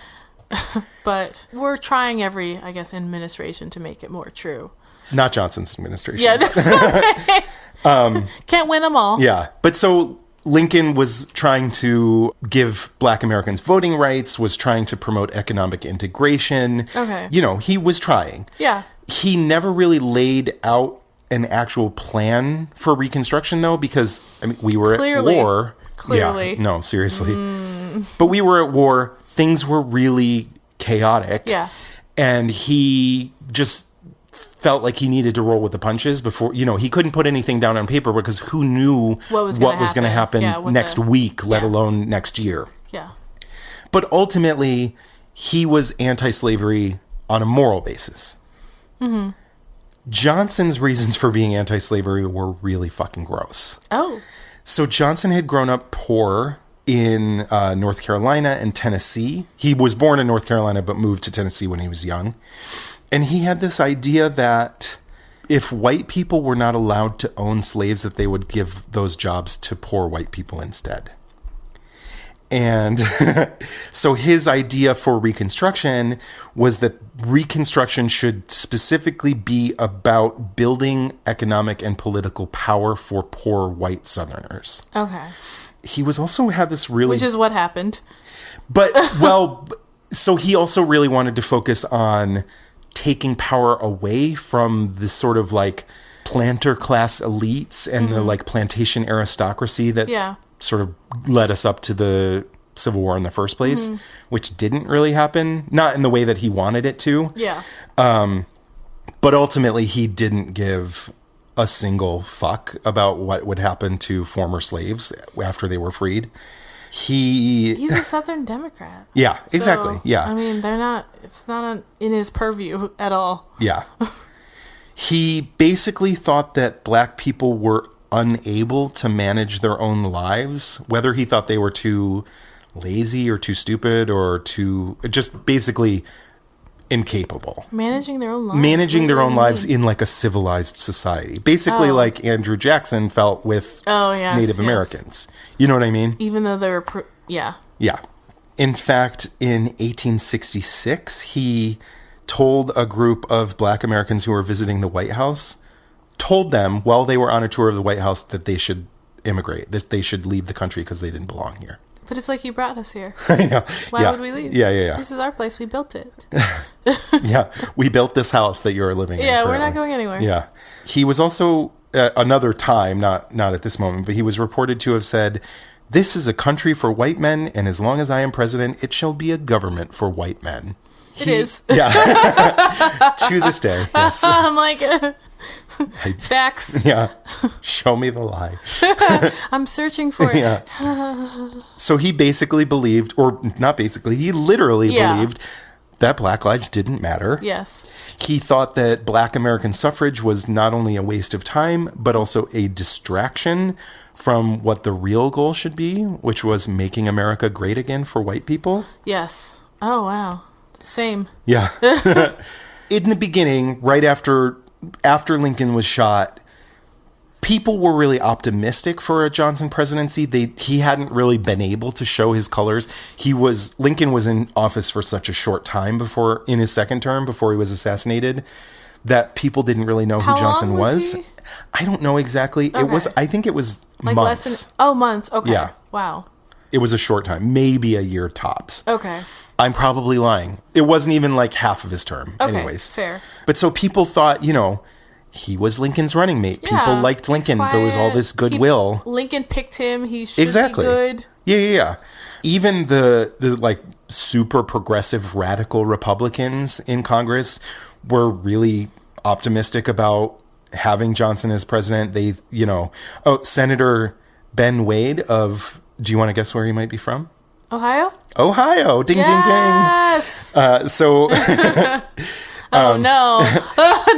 But we're trying every, administration to make it more true. Not Johnson's administration. Yeah. Can't win them all. Yeah. But so Lincoln was trying to give Black Americans voting rights, was trying to promote economic integration. Okay. He was trying. Yeah. He never really laid out an actual plan for Reconstruction, though, because we were at war. Clearly. Yeah, no, seriously. But we were at war. Things were really chaotic. Yeah. And he just felt like he needed to roll with the punches before, he couldn't put anything down on paper because who knew what was going to happen next week, let alone next year. Yeah. But ultimately, he was anti-slavery on a moral basis. Mm-hmm. Johnson's reasons for being anti-slavery were really fucking gross. Oh. So Johnson had grown up poor in North Carolina and Tennessee. He was born in North Carolina but moved to Tennessee when he was young. And he had this idea that if white people were not allowed to own slaves, that they would give those jobs to poor white people instead. And so his idea for Reconstruction was that Reconstruction should specifically be about building economic and political power for poor white Southerners. Okay. He was also had this really... Which is what happened. But, so he also really wanted to focus on taking power away from the sort of planter class elites and the plantation aristocracy that sort of led us up to the Civil War in the first place, which didn't really happen. Not in the way that he wanted it to. Yeah. But ultimately, he didn't give a single fuck about what would happen to former slaves after they were freed. He's a Southern Democrat. Yeah, exactly. Yeah. It's not in his purview at all. Yeah. He basically thought that Black people were unable to manage their own lives, whether he thought they were too lazy or too stupid or too just basically incapable. Managing their own lives. Managing their own lives in like a civilized society. Basically like Andrew Jackson felt with Native Americans. You know what I mean? Even though they were... Yeah. In fact, in 1866, he told a group of Black Americans who were visiting the White House, told them while they were on a tour of the White House that they should immigrate, that they should leave the country because they didn't belong here. But it's like, you brought us here. I know. Why would we leave? Yeah. This is our place. We built it. We built this house that you're living in. Yeah, we're not going anywhere. Yeah. He was also, another time, not at this moment, but he was reported to have said, "This is a country for white men, and as long as I am president, it shall be a government for white men." It is. Yeah. To this day, yes. I'm like, facts. Yeah. Show me the lie. I'm searching for it. Yeah. So he basically believed, or not basically, he literally believed that Black lives didn't matter. Yes. He thought that Black American suffrage was not only a waste of time, but also a distraction from what the real goal should be, which was making America great again for white people. Yes. Oh, wow. Same. Yeah. In the beginning, right after Lincoln was shot, people were really optimistic for a Johnson presidency. He hadn't really been able to show his colors. Lincoln was in office for such a short time in his second term before he was assassinated, that people didn't really know who Johnson was. I don't know exactly. Okay. I think it was like months. Months. Okay. Yeah. Wow. It was a short time, maybe a year tops. Okay. I'm probably lying. It wasn't even like half of his term. Okay, anyways. Fair. But so people thought, he was Lincoln's running mate. Yeah, people liked Lincoln. There was all this goodwill. Lincoln picked him. He should be good. Yeah. Even the like super progressive radical Republicans in Congress were really optimistic about having Johnson as president. Senator Ben Wade do you want to guess where he might be from? Ohio. Ding, ding, ding. Yes. So. Oh, no.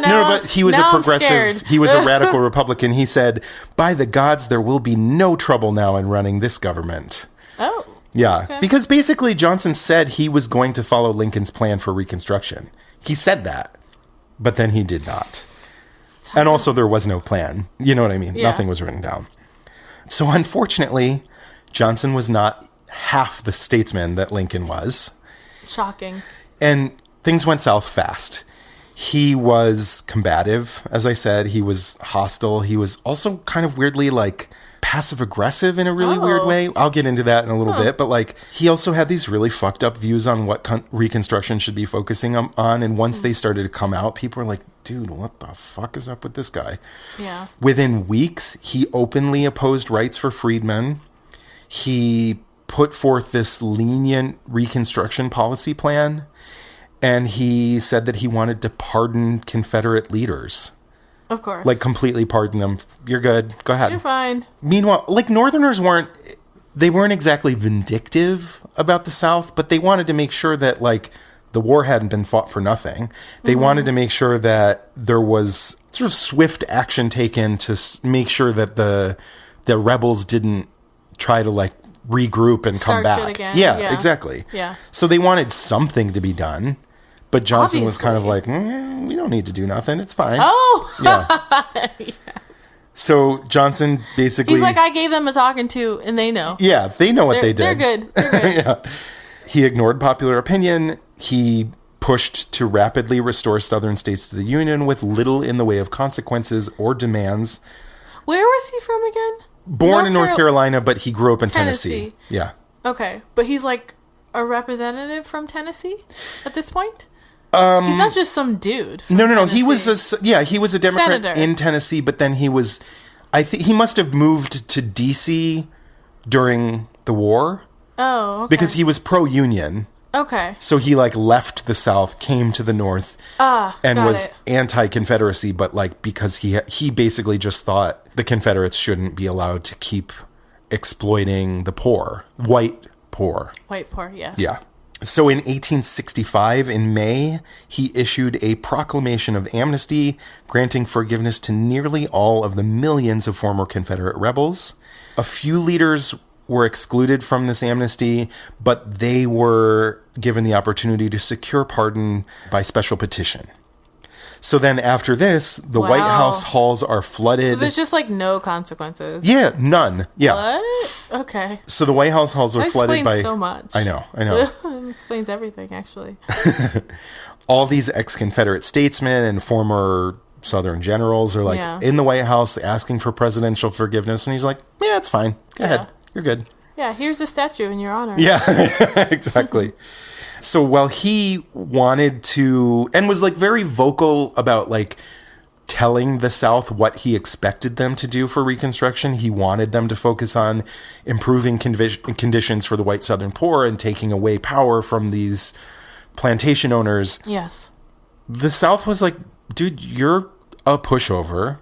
No, but he was a progressive. He was a radical Republican. He said, "By the gods, there will be no trouble now in running this government." Oh. Yeah. Okay. Because basically Johnson said he was going to follow Lincoln's plan for Reconstruction. He said that, but then he did not. And also there was no plan. You know what I mean? Yeah. Nothing was written down. So unfortunately, Johnson was not half the statesman that Lincoln was. Shocking. And things went south fast. He was combative, as I said. He was hostile. He was also kind of weirdly like passive aggressive in a really weird way. I'll get into that in a little bit. But like he also had these really fucked up views on what Reconstruction should be focusing on. And once they started to come out, people were like, dude, what the fuck is up with this guy? Yeah. Within weeks, he openly opposed rights for freedmen. He put forth this lenient Reconstruction policy plan. And he said that he wanted to pardon Confederate leaders. Of course. Like, completely pardon them. You're good. Go ahead. You're fine. Meanwhile, like, Northerners weren't exactly vindictive about the South, but they wanted to make sure that, like, the war hadn't been fought for nothing. They wanted to make sure that there was sort of swift action taken to make sure that the rebels didn't try to, like, regroup and come back. Shit again. Yeah, exactly. Yeah. So they wanted something to be done. But Johnson was kind of like, we don't need to do nothing. It's fine. Oh! Yeah. Yes. So Johnson basically... He's like, I gave them a talking to, and they know. Yeah, they know what they did. They're good. Yeah. He ignored popular opinion. He pushed to rapidly restore southern states to the Union with little in the way of consequences or demands. Where was he from again? Born in North Carolina, but he grew up in Tennessee. Yeah. Okay. But he's like a representative from Tennessee at this point? He's not just some dude. No. He was a Democrat Senator in Tennessee, but then I think he must have moved to D.C. during the war. Oh, okay. Because he was pro-union. Okay. So he like left the South, came to the North, and was anti-Confederacy, but like because he basically just thought the Confederates shouldn't be allowed to keep exploiting the poor, white poor. White poor, yes. Yeah. So in 1865, in May, he issued a proclamation of amnesty, granting forgiveness to nearly all of the millions of former Confederate rebels. A few leaders were excluded from this amnesty, but they were given the opportunity to secure pardon by special petition. So then after this, the White House halls are flooded. So there's just like no consequences. Yeah, none. Yeah. What? Okay. So the White House halls are flooded by... That explains so much. I know. It explains everything, actually. All these ex-Confederate statesmen and former Southern generals are like in the White House asking for presidential forgiveness. And he's like, yeah, it's fine. Go ahead. You're good. Yeah, here's a statue in your honor. Yeah, exactly. So while he wanted to, and was like very vocal about like telling the South what he expected them to do for Reconstruction, he wanted them to focus on improving conditions for the white Southern poor and taking away power from these plantation owners. Yes. The South was like, dude, you're a pushover.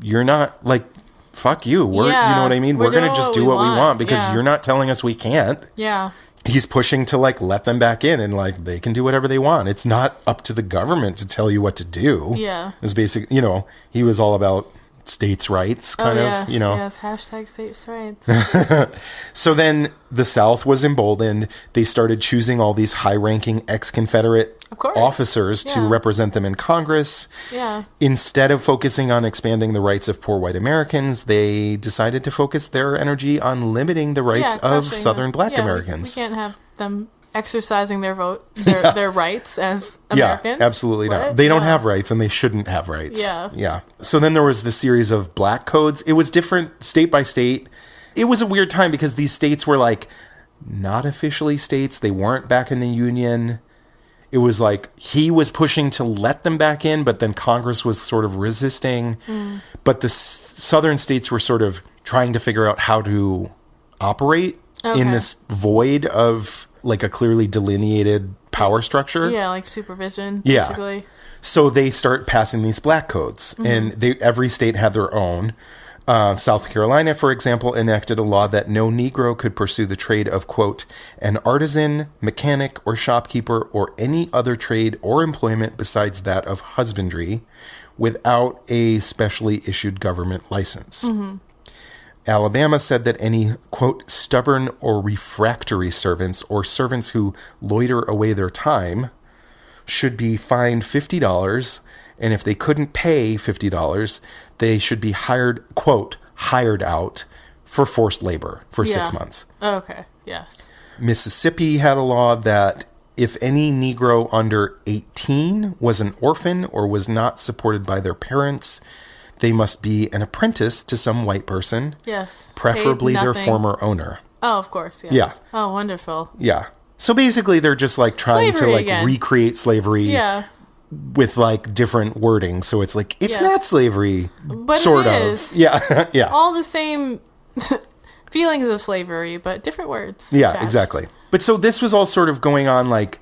You're not like, fuck you. You know what I mean? We're going to just do what we want because you're not telling us we can't. Yeah. He's pushing to like let them back in and like they can do whatever they want. It's not up to the government to tell you what to do. Yeah. It's basically, you know, he was all about states' rights kind of, you know. Yes, hashtag states' rights. So then the South was emboldened. They started choosing all these high-ranking ex-Confederate officers to represent them in Congress. Yeah. Instead of focusing on expanding the rights of poor white Americans, they decided to focus their energy on limiting the rights of Southern black Americans. We can't have them exercising their vote, their rights as Americans. Yeah, absolutely not. They don't have rights and they shouldn't have rights. Yeah. So then there was this series of black codes. It was different state by state. It was a weird time because these states were like not officially states. They weren't back in the Union. It was like he was pushing to let them back in, but then Congress was sort of resisting. But the southern states were sort of trying to figure out how to operate in this void of like a clearly delineated power structure. Yeah, like supervision, basically. So they start passing these black codes, and every state had their own. South Carolina, for example, enacted a law that no Negro could pursue the trade of, quote, an artisan, mechanic, or shopkeeper, or any other trade or employment besides that of husbandry, without a specially issued government license. Alabama said that any, quote, stubborn or refractory servants or servants who loiter away their time should be fined $50, and if they couldn't pay $50, they should be hired, quote, hired out for forced labor for 6 months. Okay, yes. Mississippi had a law that if any Negro under 18 was an orphan or was not supported by their parents, they must be an apprentice to some white person. Yes. Preferably their former owner. Oh, of course, yes. Yeah. Oh, wonderful. Yeah. So basically they're just like trying to like recreate slavery with like different wording. So it's like, it's not slavery, but sort it of. Is. Yeah. Yeah. All the same feelings of slavery, but different words. Yeah, attached. exactly. But so this was all sort of going on like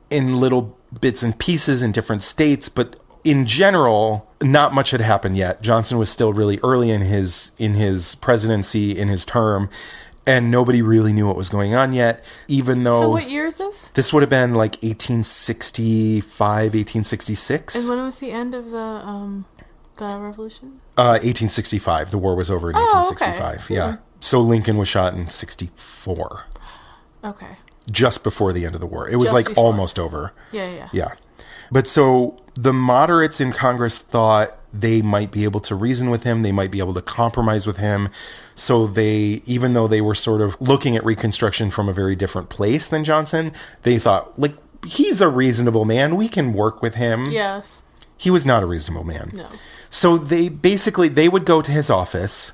in little bits and pieces in different states, but in general, not much had happened yet. Johnson was still really early in his presidency, in his term, and nobody really knew what was going on yet, even though... So what year is this? This would have been like 1865, 1866. And when was the end of the revolution? 1865. The war was over in 1865, yeah. So Lincoln was shot in 64. Okay. Just before the end of the war. It was just like before. Almost over. Yeah. But so the moderates in Congress thought they might be able to reason with him. They might be able to compromise with him. So they, even though they were sort of looking at Reconstruction from a very different place than Johnson, they thought, like, he's a reasonable man. We can work with him. Yes. He was not a reasonable man. No. So they would go to his office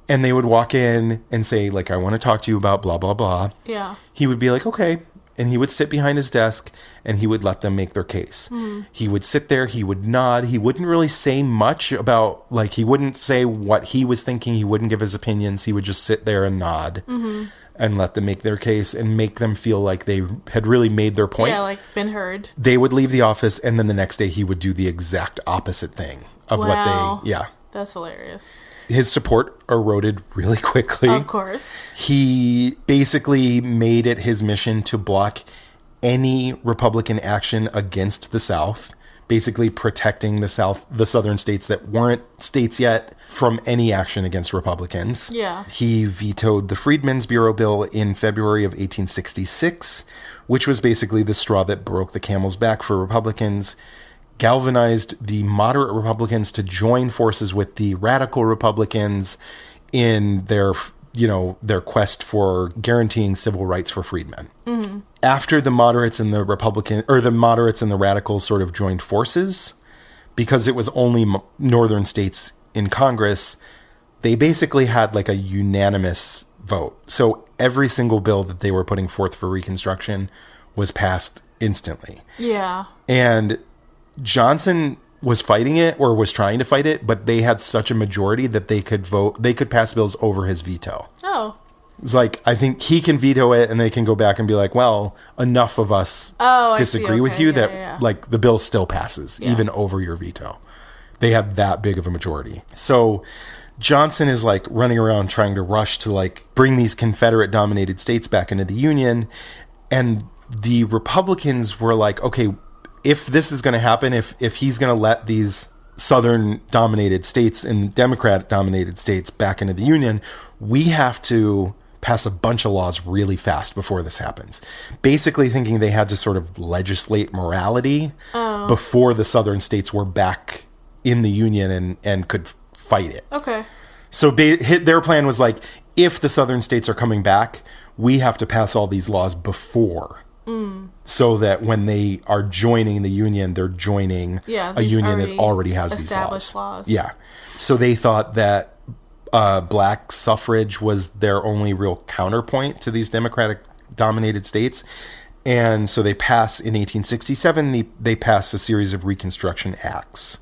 and they would walk in and say, like, I want to talk to you about blah, blah, blah. Yeah. He would be like, okay. And he would sit behind his desk and he would let them make their case. He would sit there, he would nod. He wouldn't really say much about, like, he wouldn't say what he was thinking. He wouldn't give his opinions. He would just sit there and nod and let them make their case and make them feel like they had really made their point. Yeah, like been heard. They would leave the office and then the next day he would do the exact opposite thing of what they, That's hilarious. His support eroded really quickly. Of course. He basically made it his mission to block any Republican action against the South basically protecting the southern states that weren't states yet from any action against Republicans. Yeah. He vetoed the Freedmen's Bureau Bill in February of 1866, which was basically the straw that broke the camel's back for Republicans, galvanized the moderate Republicans to join forces with the radical Republicans in their quest for guaranteeing civil rights for freedmen. Mm-hmm. After the moderates and the radicals sort of joined forces, because it was only northern states in Congress, they basically had like a unanimous vote. So every single bill that they were putting forth for Reconstruction was passed instantly. Yeah. And Johnson was fighting it, or was trying to fight it, but they had such a majority that they could pass bills over his veto. Oh. It's like, I think he can veto it and they can go back and be like, well, enough of us disagree with you that like the bill still passes even over your veto. They have that big of a majority. So Johnson is like running around trying to rush to like bring these Confederate dominated states back into the Union. And the Republicans were like, okay, if this is going to happen, if he's going to let these Southern dominated states and Democrat dominated states back into the Union, we have to pass a bunch of laws really fast before this happens. Basically thinking they had to sort of legislate morality before the Southern states were back in the Union and could fight it. Okay. So their plan was like, if the Southern states are coming back, we have to pass all these laws before. So that when they are joining the Union, they're joining a union that already has these laws. Yeah. So they thought that black suffrage was their only real counterpoint to these Democratic dominated states. And so they pass in 1867, they pass a series of Reconstruction Acts.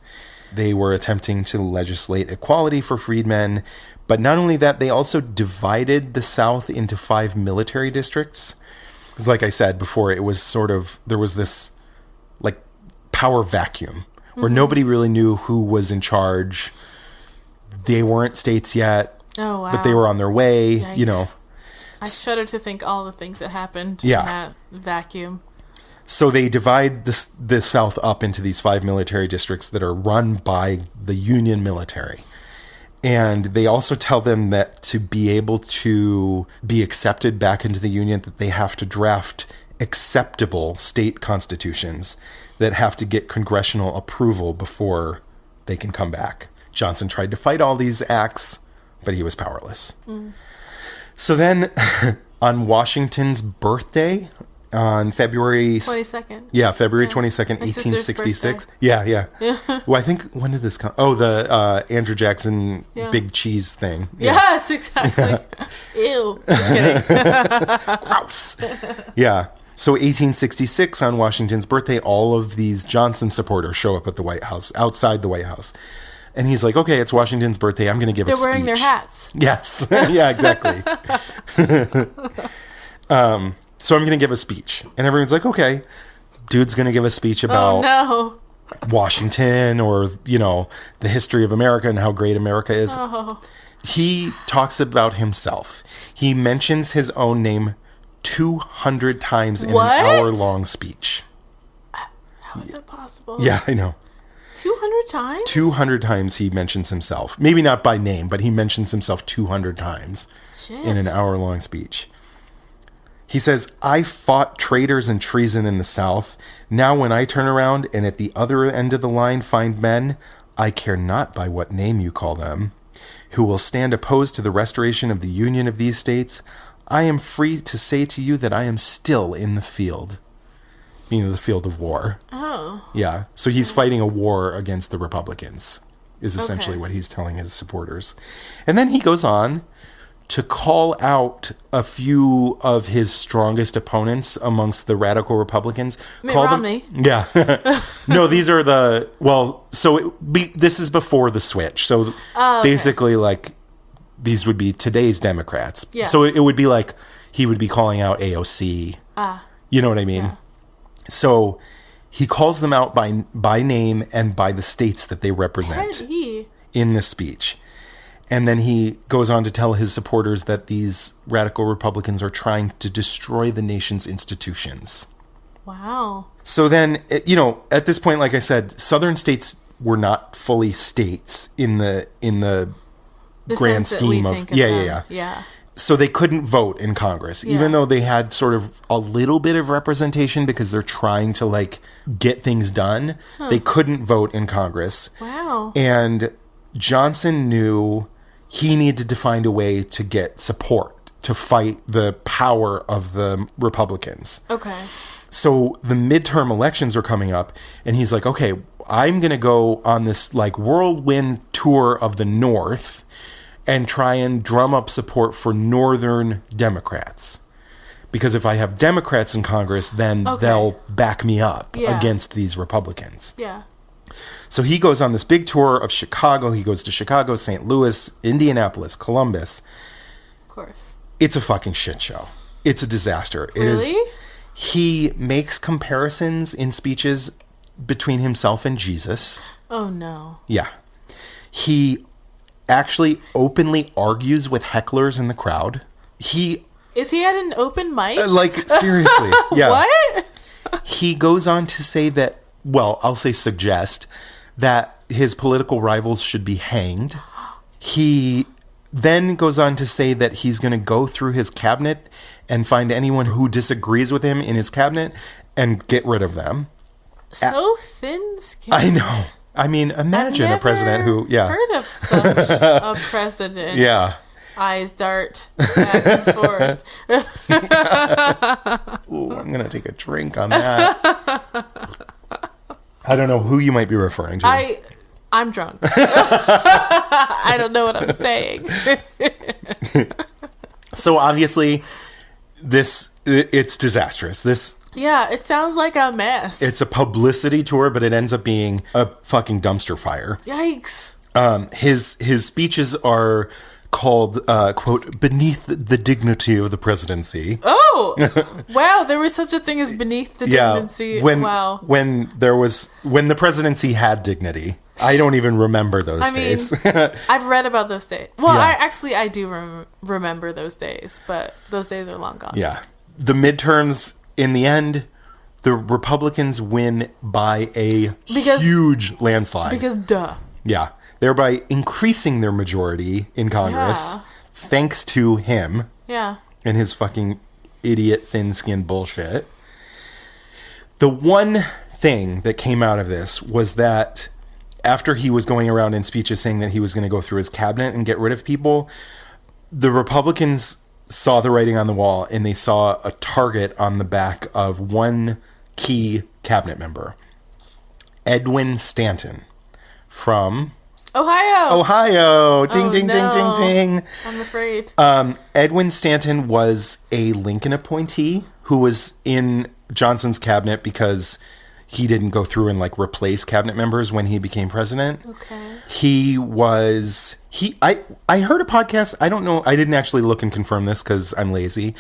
They were attempting to legislate equality for freedmen. But not only that, they also divided the South into 5 military districts. Because like I said before, it was sort of, there was this like power vacuum where nobody really knew who was in charge. They weren't states yet, but they were on their way. Yikes. You know, I shudder to think all the things that happened in that vacuum. So they divide the South up into these 5 military districts that are run by the Union military. And they also tell them that to be able to be accepted back into the Union, that they have to draft acceptable state constitutions that have to get congressional approval before they can come back. Johnson tried to fight all these acts, but he was powerless. So then on Washington's birthday, on February 22nd. Yeah, February 22nd, 1866. Yeah. Well, I think, when did this come? Oh, the Andrew Jackson big cheese thing. Yes, exactly. Ew. Just kidding. Gross. Yeah. So 1866, on Washington's birthday, all of these Johnson supporters show up at the White House, outside the White House. And he's like, okay, it's Washington's birthday. I'm going to give a speech. They're wearing their hats. Yes. Yeah, exactly. So I'm going to give a speech. And everyone's like, okay, dude's going to give a speech about Washington, or, you know, the history of America and how great America is. He talks about himself. He mentions his own name 200 times in an hour-long speech. How is that possible? Yeah, I know. 200 times? 200 times he mentions himself. Maybe not by name, but he mentions himself 200 times in an hour-long speech. He says, I fought traitors and treason in the South. Now when I turn around and at the other end of the line find men, I care not by what name you call them, who will stand opposed to the restoration of the union of these states, I am free to say to you that I am still in the field. Meaning the field of war. Oh. Yeah. So he's fighting a war against the Republicans, is essentially what he's telling his supporters. And then he goes on to call out a few of his strongest opponents amongst the radical Republicans. Mitt Romney. Yeah. No, these are the... Well, so this is before the switch. So basically, like, these would be today's Democrats. Yes. So it would be like he would be calling out AOC. You know what I mean? Yeah. So he calls them out by name and by the states that they represent in this speech. And then he goes on to tell his supporters that these radical Republicans are trying to destroy the nation's institutions. Wow. So then, at this point, like I said, southern states were not fully states in the grand sense that scheme we of think of them. Yeah. So they couldn't vote in Congress, even though they had sort of a little bit of representation because they're trying to like get things done. They couldn't vote in Congress. Wow. And Johnson knew he needed to find a way to get support to fight the power of the Republicans. Okay. So the midterm elections are coming up, and he's like, okay, I'm going to go on this like whirlwind tour of the North and try and drum up support for Northern Democrats. Because if I have Democrats in Congress, then they'll back me up against these Republicans. Yeah. So he goes on this big tour of Chicago. He goes to Chicago, St. Louis, Indianapolis, Columbus. Of course. It's a fucking shit show. It's a disaster. It Really? is. He makes comparisons in speeches between himself and Jesus. Oh, no. Yeah. He actually openly argues with hecklers in the crowd. Is he at an open mic? Like, seriously. Yeah. What? He goes on to say that, well, I'll say suggest, that his political rivals should be hanged. He then goes on to say that he's going to go through his cabinet and find anyone who disagrees with him in his cabinet and get rid of them. So thin-skinned. I know. I mean, imagine a president who, heard of such a president. Yeah. Eyes dart back and forth. Ooh, I'm going to take a drink on that. I don't know who you might be referring to. I'm drunk. I don't know what I'm saying. So obviously, it's disastrous. Yeah, it sounds like a mess. It's a publicity tour, but it ends up being a fucking dumpster fire. Yikes. His speeches are called, quote, beneath the dignity of the presidency. Oh, wow. There was such a thing as beneath the dignity. Wow. When the presidency had dignity. I don't even remember those days. I've read about those days. Well, I do remember those days, but those days are long gone. Yeah. The midterms, in the end, the Republicans win by a huge landslide. Because duh. Yeah. Thereby increasing their majority in Congress, thanks to him. Yeah. And his fucking idiot thin-skinned bullshit. The one thing that came out of this was that after he was going around in speeches saying that he was going to go through his cabinet and get rid of people, the Republicans saw the writing on the wall and they saw a target on the back of one key cabinet member, Edwin Stanton from Ohio. Ding, ding, ding, ding, ding. I'm afraid. Edwin Stanton was a Lincoln appointee who was in Johnson's cabinet because he didn't go through and like replace cabinet members when he became president. Okay. I heard a podcast. I don't know. I didn't actually look and confirm this because I'm lazy.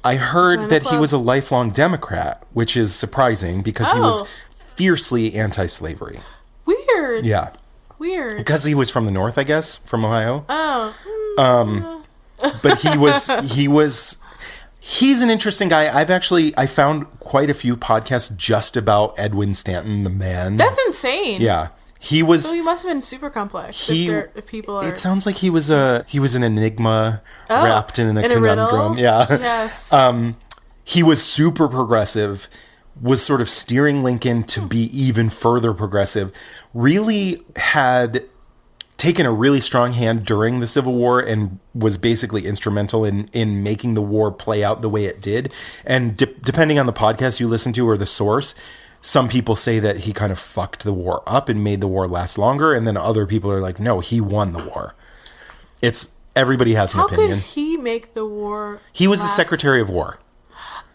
I heard that he was a lifelong Democrat, which is surprising because he was fiercely anti-slavery. Weird. Yeah. Weird. Because he was from the North, I guess, from Ohio. Oh. But he's an interesting guy. I found quite a few podcasts just about Edwin Stanton, the man. That's insane. Yeah. So he must have been super complex. If people are. It sounds like he was an enigma wrapped in a conundrum. Yeah. Yes. He was super progressive, was sort of steering Lincoln to be even further progressive, really had taken a really strong hand during the Civil War and was basically instrumental in making the war play out the way it did. And depending on the podcast you listen to or the source, some people say that he kind of fucked the war up and made the war last longer. And then other people are like, no, he won the war. Everybody has an opinion. How could he make the war He was the Secretary of War.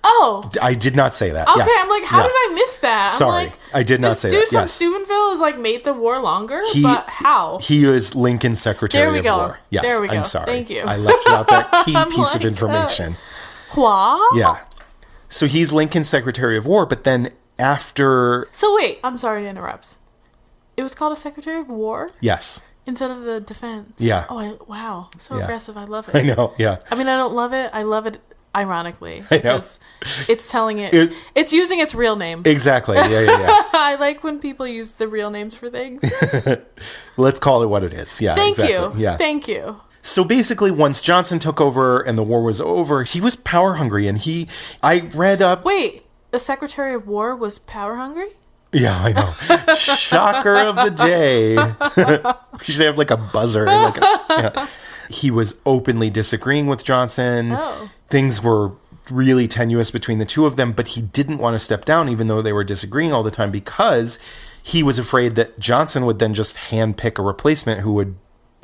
Oh. I did not say that. Okay, yes. I'm like, how did I miss that? Sorry, I did not say that. This dude from Steubenville has like made the war longer, but how? He is Lincoln's Secretary of War. Yes, there we go. I'm sorry. Thank you. I left out that key piece of information. What? Yeah. So he's Lincoln's Secretary of War, but then after... So wait, I'm sorry to interrupt. It was called a Secretary of War? Yes. Instead of the defense? Yeah. Oh, wow. So aggressive. I love it. I know, yeah. I mean, I don't love it. I love it. ironically, I know. because it's telling it's using its real name. Exactly. Yeah. I like when people use the real names for things. Let's call it what it is. Yeah. Thank exactly. you. Yeah. Thank you. So basically, once Johnson took over and the war was over, he was power hungry, and I read up. Wait, the Secretary of War was power hungry? Yeah, I know. Shocker of the day. We should have like a buzzer. He was openly disagreeing with Johnson. Oh. Things were really tenuous between the two of them, but he didn't want to step down, even though they were disagreeing all the time, because he was afraid that Johnson would then just handpick a replacement who would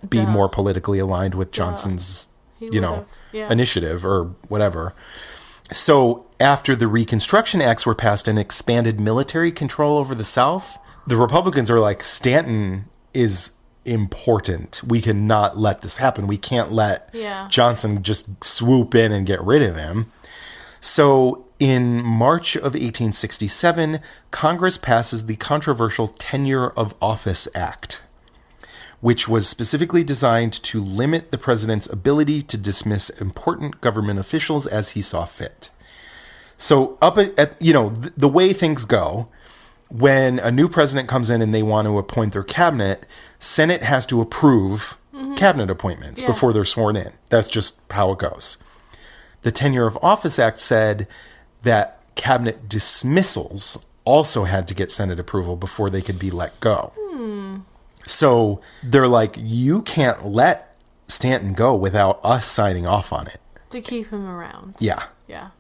be more politically aligned with Johnson's, initiative or whatever. So after the Reconstruction Acts were passed and expanded military control over the South, the Republicans are like, Stanton is important. We cannot let this happen. We can't let Johnson just swoop in and get rid of him. So in March of 1867, Congress passes the controversial Tenure of Office Act, which was specifically designed to limit the president's ability to dismiss important government officials as he saw fit. So the way things go, when a new president comes in and they want to appoint their cabinet, Senate has to approve cabinet appointments before they're sworn in. That's just how it goes. The Tenure of Office Act said that cabinet dismissals also had to get Senate approval before they could be let go. So they're like, you can't let Stanton go without us signing off on it. To keep him around. Yeah. Yeah.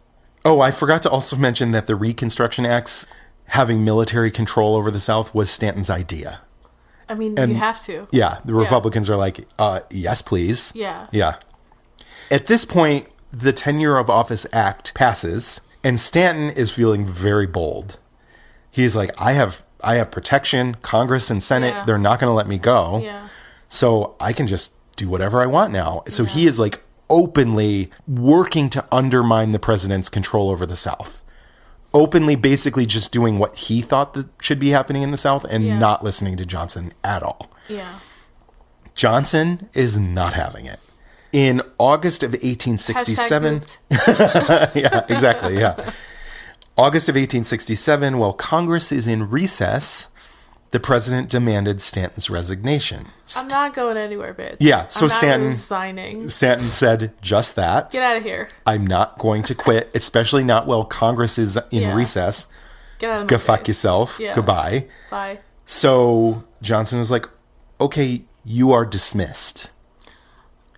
Oh, I forgot to also mention that the Reconstruction Acts having military control over the South was Stanton's idea. I mean, you have to. Yeah. The Republicans are like, yes, please. Yeah. Yeah. At this point, the Tenure of Office Act passes, and Stanton is feeling very bold. He's like, I have protection, Congress and Senate, they're not going to let me go. Yeah. So I can just do whatever I want now. So he is like openly working to undermine the president's control over the South. Openly basically just doing what he thought that should be happening in the South and not listening to Johnson at all. Yeah. Johnson is not having it. In August of 1867... yeah, exactly, yeah. August of 1867, while Congress is in recess, the president demanded Stanton's resignation. I'm not going anywhere, bitch. Yeah, so I'm not Stanton resigning. Stanton said just that. Get out of here. I'm not going to quit, especially not while Congress is in recess. Get out of my Go face. fuck yourself. Yeah. Goodbye. Bye. So Johnson was like, okay, you are dismissed.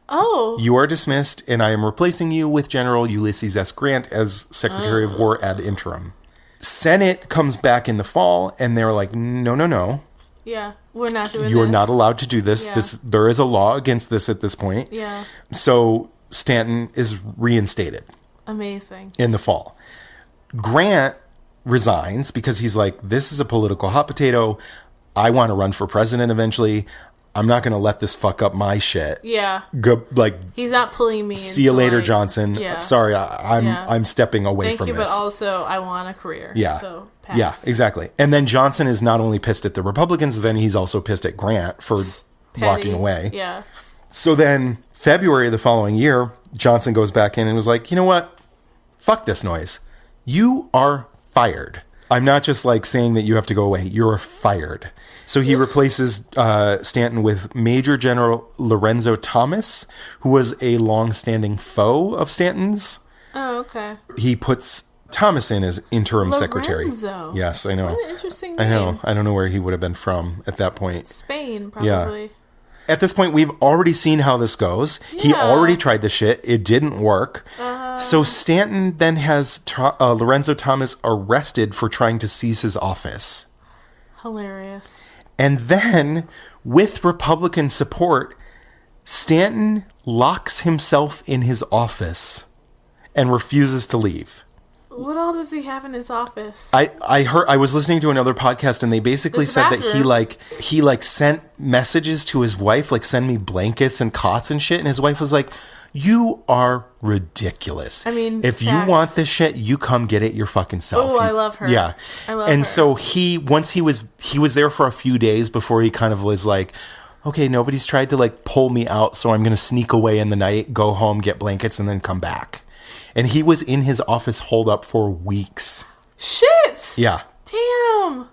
Oh. You are dismissed, and I am replacing you with General Ulysses S. Grant as Secretary of War ad interim. Senate comes back in the fall, and they're like, no. Yeah, we're not doing You're this. not allowed to do this. Yeah. There is a law against this at this point. Yeah. So Stanton is reinstated Amazing. in the fall. Grant resigns because he's like, this is a political hot potato. I want to run for president eventually. I'm not going to let this fuck up my shit. Yeah. Go, like, He's not pulling me see you into, later, like, Johnson. Yeah. Sorry, I'm stepping away Thank from you, this. but also I want a career. Yeah. So pass. Yeah, exactly. And then Johnson is not only pissed at the Republicans, then he's also pissed at Grant for Petty. walking away. Yeah. So then February of the following year, Johnson goes back in and was like, you know what? Fuck this noise. You are fired. I'm not just like saying that you have to go away. You're fired. So he replaces Stanton with Major General Lorenzo Thomas, who was a long-standing foe of Stanton's. Oh, okay. He puts Thomas in as interim secretary. Lorenzo. Yes, I know. What an interesting I name. know. I don't know where he would have been from at that point. Spain, probably. At this point, we've already seen how this goes. He Yeah. already tried the shit. It didn't work. So Stanton then has Lorenzo Thomas arrested for trying to seize his office. Hilarious. And then, with Republican support, Stanton locks himself in his office and refuses to leave. What all does he have in his office? I was listening to another podcast and they basically There's a said that bathroom. he sent messages to his wife, like, send me blankets and cots and shit, and his wife was like, you are ridiculous. I mean, if you facts. want this shit, you come get it your fucking self. Oh, I love her. Yeah. I love and her. so he was there for a few days before he kind of was like, okay, nobody's tried to like pull me out, so I'm going to sneak away in the night, go home, get blankets, and then come back. And he was in his office holed up for weeks. Shit! Yeah. Damn.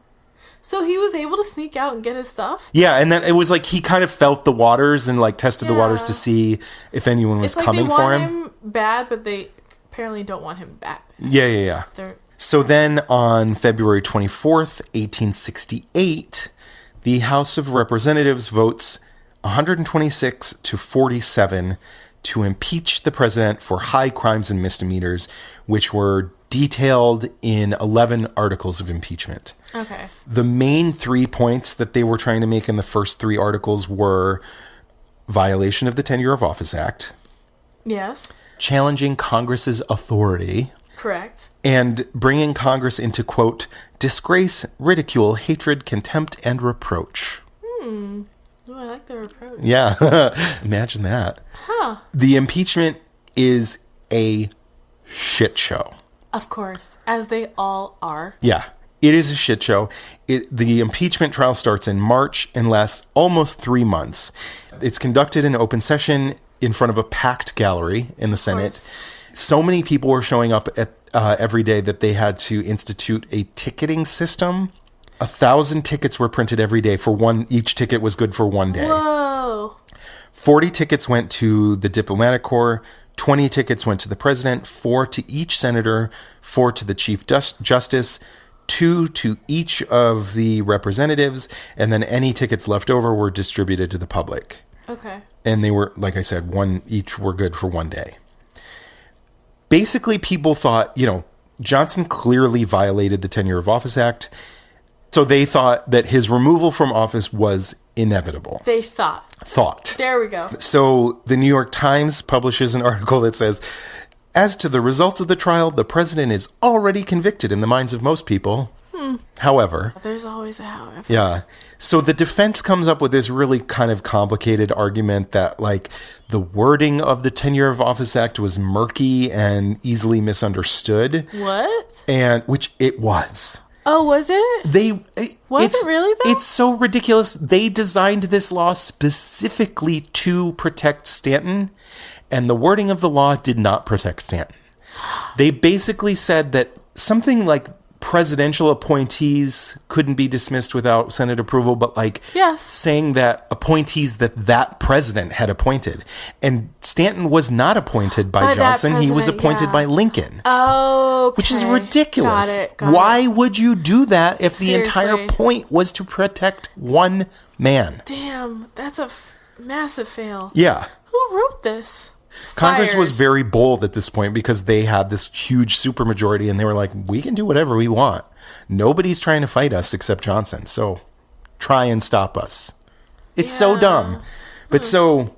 So he was able to sneak out and get his stuff? Yeah, and then it was like he kind of felt the waters and like tested the waters to see if anyone was coming for him. They want him bad, but they apparently don't want him bad. Yeah. So then on February 24th, 1868, the House of Representatives votes 126 to 47 to impeach the president for high crimes and misdemeanors, which were detailed in 11 articles of impeachment. Okay. The main 3 points that they were trying to make in the first 3 articles were violation of the Tenure of Office Act. Yes. Challenging Congress's authority. Correct. And bringing Congress into, quote, disgrace, ridicule, hatred, contempt, and reproach. Oh, I like the reproach. Yeah. Imagine that. Huh. The impeachment is a shit show. Of course, as they all are. Yeah. It is a shit show. The impeachment trial starts in March and lasts almost 3 months. It's conducted in open session in front of a packed gallery in the Senate. So many people were showing up at every day that they had to institute a ticketing system. 1,000 tickets were printed every day for one. Each ticket was good for one day. Whoa. 40 tickets went to the diplomatic corps. 20 tickets went to the president, 4 to each senator, 4 to the chief justice, 2 to each of the representatives, and then any tickets left over were distributed to the public. Okay. And they were, like I said, each were good for one day. Basically, people thought, Johnson clearly violated the Tenure of Office Act, so they thought that his removal from office was inevitable. They thought. There we go. So the New York Times publishes an article that says, as to the results of the trial, the president is already convicted in the minds of most people. However. There's always a however. Yeah. So the defense comes up with this really kind of complicated argument that, like, the wording of the Tenure of Office Act was murky and easily misunderstood. What? And which it was. Oh, was it? Was it really, though? It's so ridiculous. They designed this law specifically to protect Stanton, and the wording of the law did not protect Stanton. They basically said that something like presidential appointees couldn't be dismissed without Senate approval, but saying that appointees that president had appointed. And Stanton was not appointed by Johnson. He was appointed by Lincoln. Oh, okay. Which is ridiculous. Got it. Why would you do that if the Seriously. entire point was to protect one man? Damn, that's a massive fail. Yeah. Who wrote this? Congress was very bold at this point because they had this huge supermajority and they were like, we can do whatever we want. Nobody's trying to fight us except Johnson. So try and stop us. It's so dumb. But so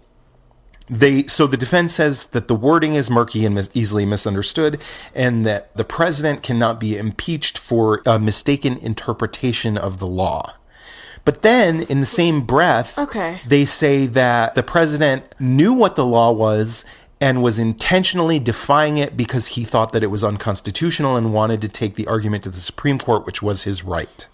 the defense says that the wording is murky and easily misunderstood and that the president cannot be impeached for a mistaken interpretation of the law. But then, in the same breath, they say that the president knew what the law was and was intentionally defying it because he thought that it was unconstitutional and wanted to take the argument to the Supreme Court, which was his right.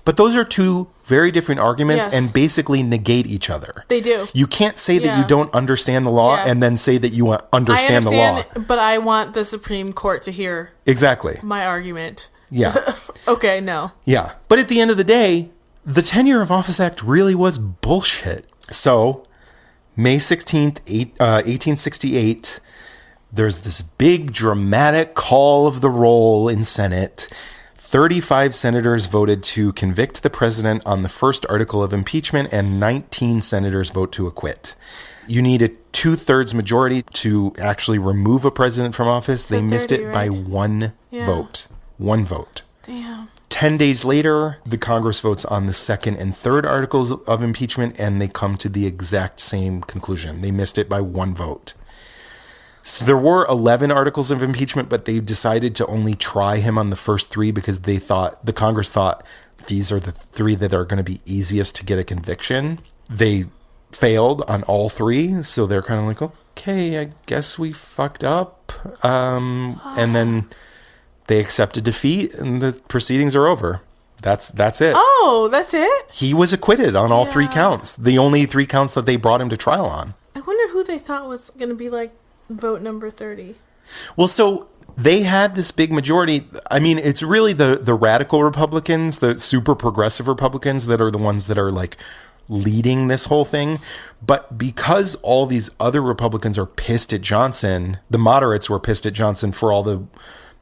But those are two very different arguments and basically negate each other. They do. You can't say that you don't understand the law and then say that you understand the law. But I want the Supreme Court to hear my argument. Yeah. Okay, no. Yeah. But at the end of the day, the Tenure of Office Act really was bullshit. So, May 16th, 1868, there's this big dramatic call of the roll in Senate. 35 senators voted to convict the president on the first article of impeachment, and 19 senators vote to acquit. You need a 2/3 majority to actually remove a president from office. They missed it by one vote. One vote. Damn. 10 days later, the Congress votes on the second and third articles of impeachment, and they come to the exact same conclusion. They missed it by one vote. So there were 11 articles of impeachment, but they decided to only try him on the first 3 because the Congress thought these are the 3 that are going to be easiest to get a conviction. They failed on all 3, so they're kind of like, okay, I guess we fucked up. And then they accepted defeat, and the proceedings are over. That's it. Oh, that's it? He was acquitted on all 3 counts. The only 3 counts that they brought him to trial on. I wonder who they thought was going to be like vote number 30. Well, so they had this big majority. I mean, it's really the radical Republicans, the super progressive Republicans that are the ones that are like leading this whole thing. But because all these other Republicans are pissed at Johnson, the moderates were pissed at Johnson for all the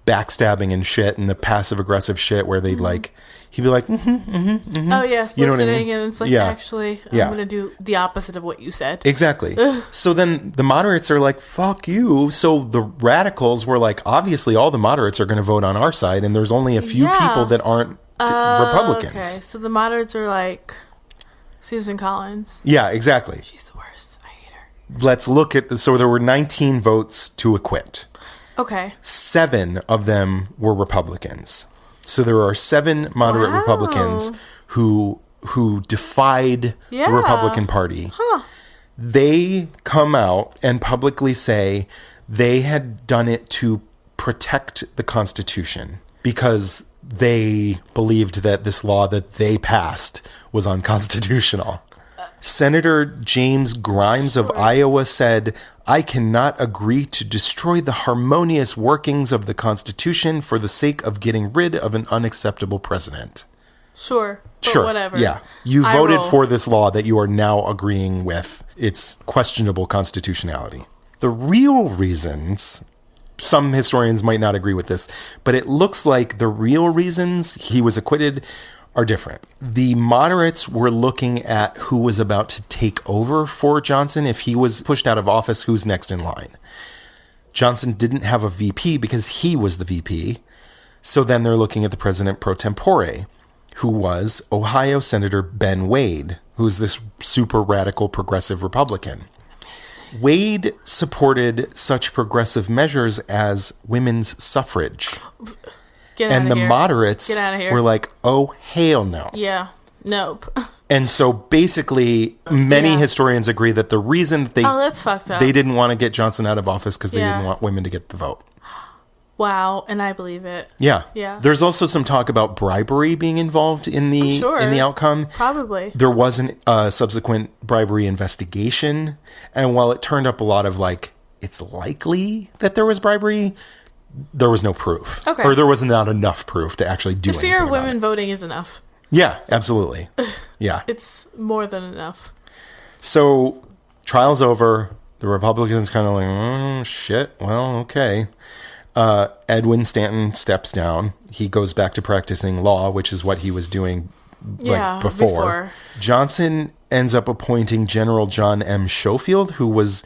backstabbing and shit and the passive aggressive shit where they'd like, he'd be like, oh yes, You know what I listening, mean? and it's like, Yeah. actually, I'm Yeah. going to do the opposite of what you said. Exactly. So then the moderates are like, fuck you. So the radicals were like, obviously all the moderates are going to vote on our side, and there's only a few Yeah. people that aren't Republicans. Okay, so the moderates are like Susan Collins. Yeah, exactly. She's the worst. I hate her. Let's look at so there were 19 votes to acquit. Okay. 7 of them were Republicans. So there are 7 moderate Wow. Republicans who defied Yeah. the Republican Party. They come out and publicly say they had done it to protect the Constitution because they believed that this law that they passed was unconstitutional. Senator James Grimes of Iowa said, "I cannot agree to destroy the harmonious workings of the Constitution for the sake of getting rid of an unacceptable president." Sure. But Sure. whatever. Yeah. You I voted roll. for this law that you are now agreeing with its questionable constitutionality. The real reasons, some historians might not agree with this, but it looks like the real reasons he was acquitted are different. The moderates were looking at who was about to take over for Johnson. If he was pushed out of office, who's next in line? Johnson didn't have a VP because he was the VP. So then they're looking at the president pro tempore, who was Ohio Senator Ben Wade, who's this super radical progressive Republican. Wade supported such progressive measures as women's suffrage. Get And outta the here. moderates Get outta here. were like, oh, hell no. Yeah. Nope. And so basically, many Yeah. historians agree that the reason that Oh, that's fucked up. they didn't want to get Johnson out of office because they Yeah. didn't want women to get the vote. Wow. And I believe it. Yeah. Yeah. There's also some talk about bribery being involved in the sure. in the outcome. Probably. There was a subsequent bribery investigation, and while it turned up a lot of like, it's likely that there was bribery, there was no proof. Okay. Or there was not enough proof to actually do The anything fear of about women it. voting is enough. Yeah, absolutely. Yeah. It's more than enough. So, trial's over. The Republicans kind of like, oh, shit, well, okay. Edwin Stanton steps down. He goes back to practicing law, which is what he was doing Yeah, before. Johnson ends up appointing General John M. Schofield, who was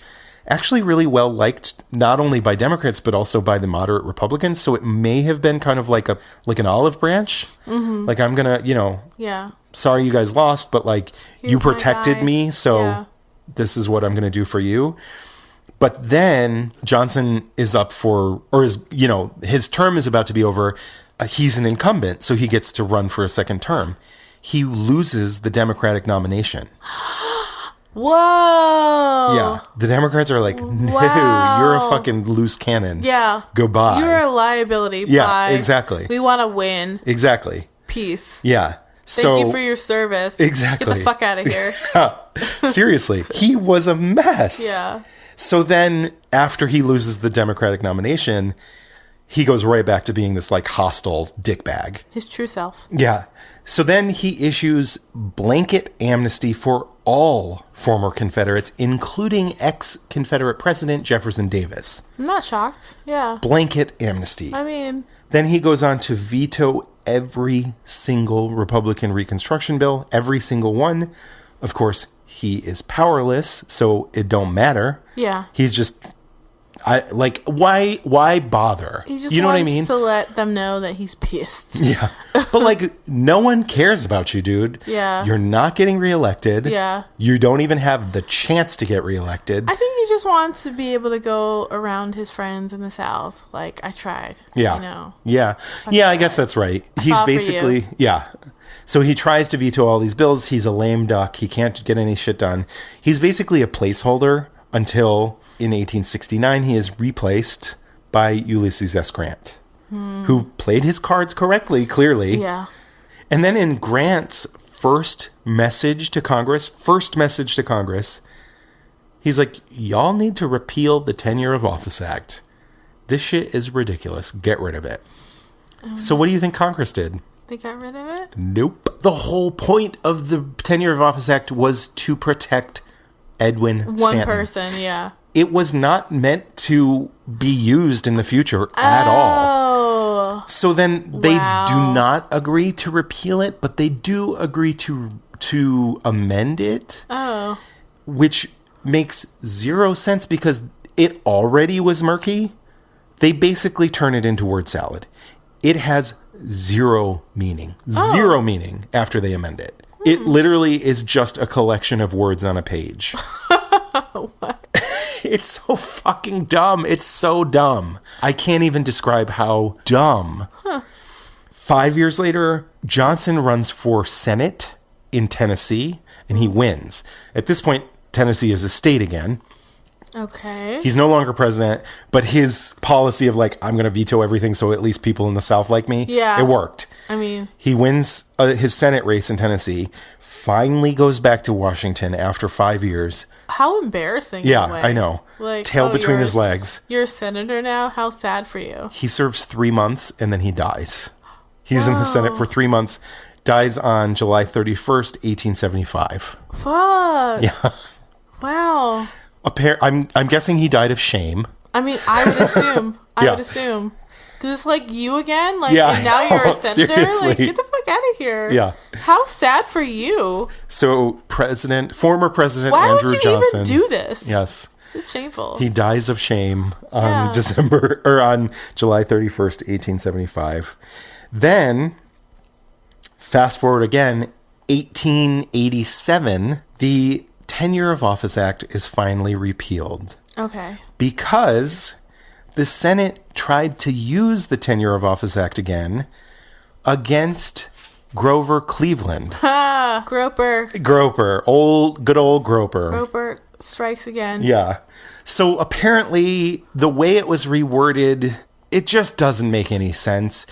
actually really well liked, not only by Democrats, but also by the moderate Republicans. So it may have been kind of like an olive branch. Mm-hmm. Like, I'm going to, Yeah. sorry you guys lost, but like, you Here's my protected guy. me, so Yeah. this is what I'm going to do for you. But then Johnson is up for, or is, his term is about to be over. He's an incumbent, so he gets to run for a second term. He loses the Democratic nomination. Whoa. Yeah. The Democrats are like, no, Wow. you're a fucking loose cannon. Yeah. Goodbye. You're a liability. Yeah, Bye. exactly. We want to win. Exactly. Peace. Yeah. Thank you for your service. Exactly. Get the fuck out of here. Seriously, he was a mess. Yeah. So then, after he loses the Democratic nomination, he goes right back to being this like hostile dickbag. His true self. Yeah. So then he issues blanket amnesty for all former Confederates, including ex-Confederate President Jefferson Davis. I'm not shocked. Yeah. Blanket amnesty. I mean, Then he goes on to veto every single Republican Reconstruction bill, every single one. Of course, he is powerless, so it don't matter. yeah. He's just, why bother? He just You know what wants I mean? to let them know that he's pissed. Yeah. But like, no one cares about you, dude. Yeah. You're not getting reelected. Yeah. You don't even have the chance to get reelected. I think he just wants to be able to go around his friends in the South. Like, I tried. Yeah. You know. Yeah. Yeah, I guess that's right. He's fought for basically, you. yeah. So he tries to veto all these bills. He's a lame duck. He can't get any shit done. He's basically a placeholder until in 1869 he is replaced by Ulysses S. Grant, who played his cards correctly, clearly. Yeah. And then in Grant's first message to Congress, he's like, y'all need to repeal the Tenure of Office Act. This shit is ridiculous. Get rid of it. So what do you think Congress did? They got rid of it? Nope. The whole point of the Tenure of Office Act was to protect Edwin Stanton. One person, yeah. It was not meant to be used in the future at all. So then they do not agree to repeal it, but they do agree to amend it. Oh. Which makes zero sense because it already was murky. They basically turn it into word salad. It has zero meaning. Zero meaning after they amend it. It literally is just a collection of words on a page. What? It's so fucking dumb. It's so dumb. I can't even describe how dumb. 5 years later, Johnson runs for Senate in Tennessee, and he wins. At this point, Tennessee is a state again. Okay. He's no longer president, but his policy of like, I'm going to veto everything so at least people in the South like me, yeah, it worked. I mean, he wins his Senate race in Tennessee, finally goes back to Washington after 5 years. How embarrassing. Yeah, in a way. I know. Like, tail between his legs. You're a senator now? How sad for you. He serves 3 months and then he dies. He's in the Senate for 3 months, dies on July 31st, 1875. Fuck. Yeah. Wow. I'm guessing he died of shame. I mean, I would assume. Yeah. I would assume. Because it's like you again? Like, yeah. and now you're a senator? Seriously. Like, get the fuck out of here. Yeah. How sad for you. So, former President Why Andrew would you Johnson. even do this? Yes. It's shameful. He dies of shame on on July 31st, 1875. Then, fast forward again, 1887, the Tenure of Office Act is finally repealed. Okay. Because the Senate tried to use the Tenure of Office Act again against Groper Cleveland. Ha! Groper. Good old Groper. Groper strikes again. Yeah. So apparently the way it was reworded, it just doesn't make any sense.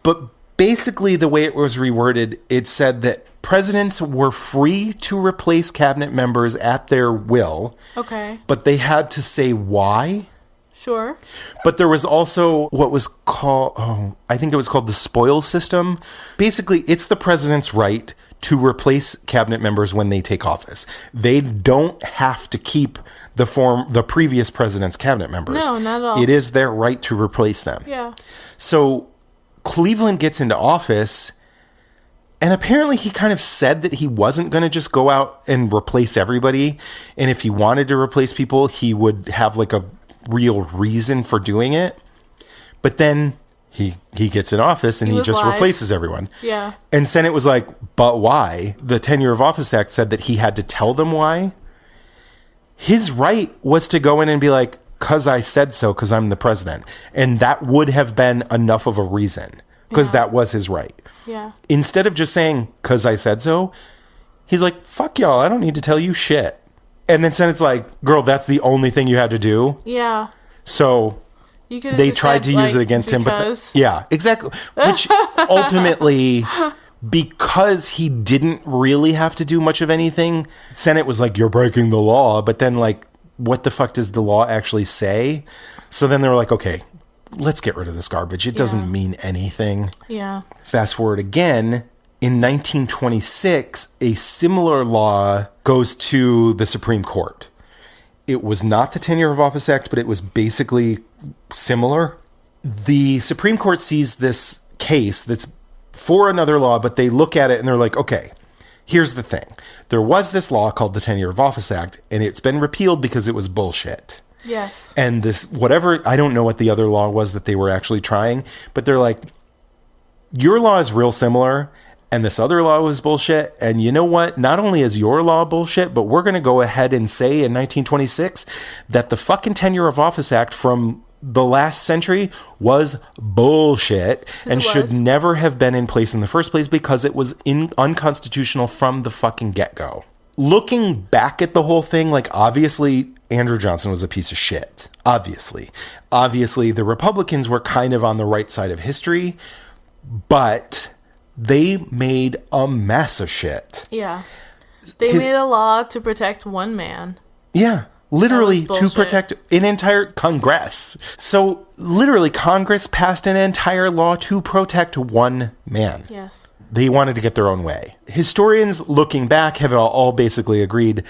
But basically the way it was reworded, it said that presidents were free to replace cabinet members at their will. Okay. But they had to say why. Sure. But there was also what was called, I think it was called the spoils system. Basically, it's the president's right to replace cabinet members when they take office. They don't have to keep the previous president's cabinet members. No, not at all. It is their right to replace them. Yeah. So Cleveland gets into office, and apparently he kind of said that he wasn't going to just go out and replace everybody. And if he wanted to replace people, he would have like a real reason for doing it. But then he gets in office and he just replaces everyone. Yeah. And Senate was like, but why? The Tenure of Office Act said that he had to tell them why. His right was to go in and be like, because I said so, because I'm the president. And that would have been enough of a reason, because that was his right. Yeah. Instead of just saying, because I said so, he's like, fuck y'all, I don't need to tell you shit. And then Senate's like, girl, that's the only thing you had to do. Yeah. So they tried to use it against him. But yeah, exactly. Which ultimately, because he didn't really have to do much of anything, Senate was like, you're breaking the law. But then, like, what the fuck does the law actually say? So then they were like, okay, let's get rid of this garbage. It doesn't mean anything. Yeah. Fast forward again. In 1926, a similar law goes to the Supreme Court. It was not the Tenure of Office Act, but it was basically similar. The Supreme Court sees this case that's for another law, but they look at it and they're like, okay, here's the thing. There was this law called the Tenure of Office Act, and it's been repealed because it was bullshit. Yes. And this, whatever, I don't know what the other law was that they were actually trying, but they're like, your law is real similar, and this other law was bullshit. And you know what? Not only is your law bullshit, but we're going to go ahead and say in 1926 that the fucking Tenure of Office Act from the last century was bullshit and should never have been in place in the first place because it was unconstitutional from the fucking get-go. Looking back at the whole thing, like, obviously Andrew Johnson was a piece of shit. Obviously, the Republicans were kind of on the right side of history, but they made a mess of shit. Yeah. They made a law to protect one man. Yeah. Literally That was to bullshit. protect an entire Congress. So literally Congress passed an entire law to protect one man. Yes. They wanted to get their own way. Historians looking back have all basically agreed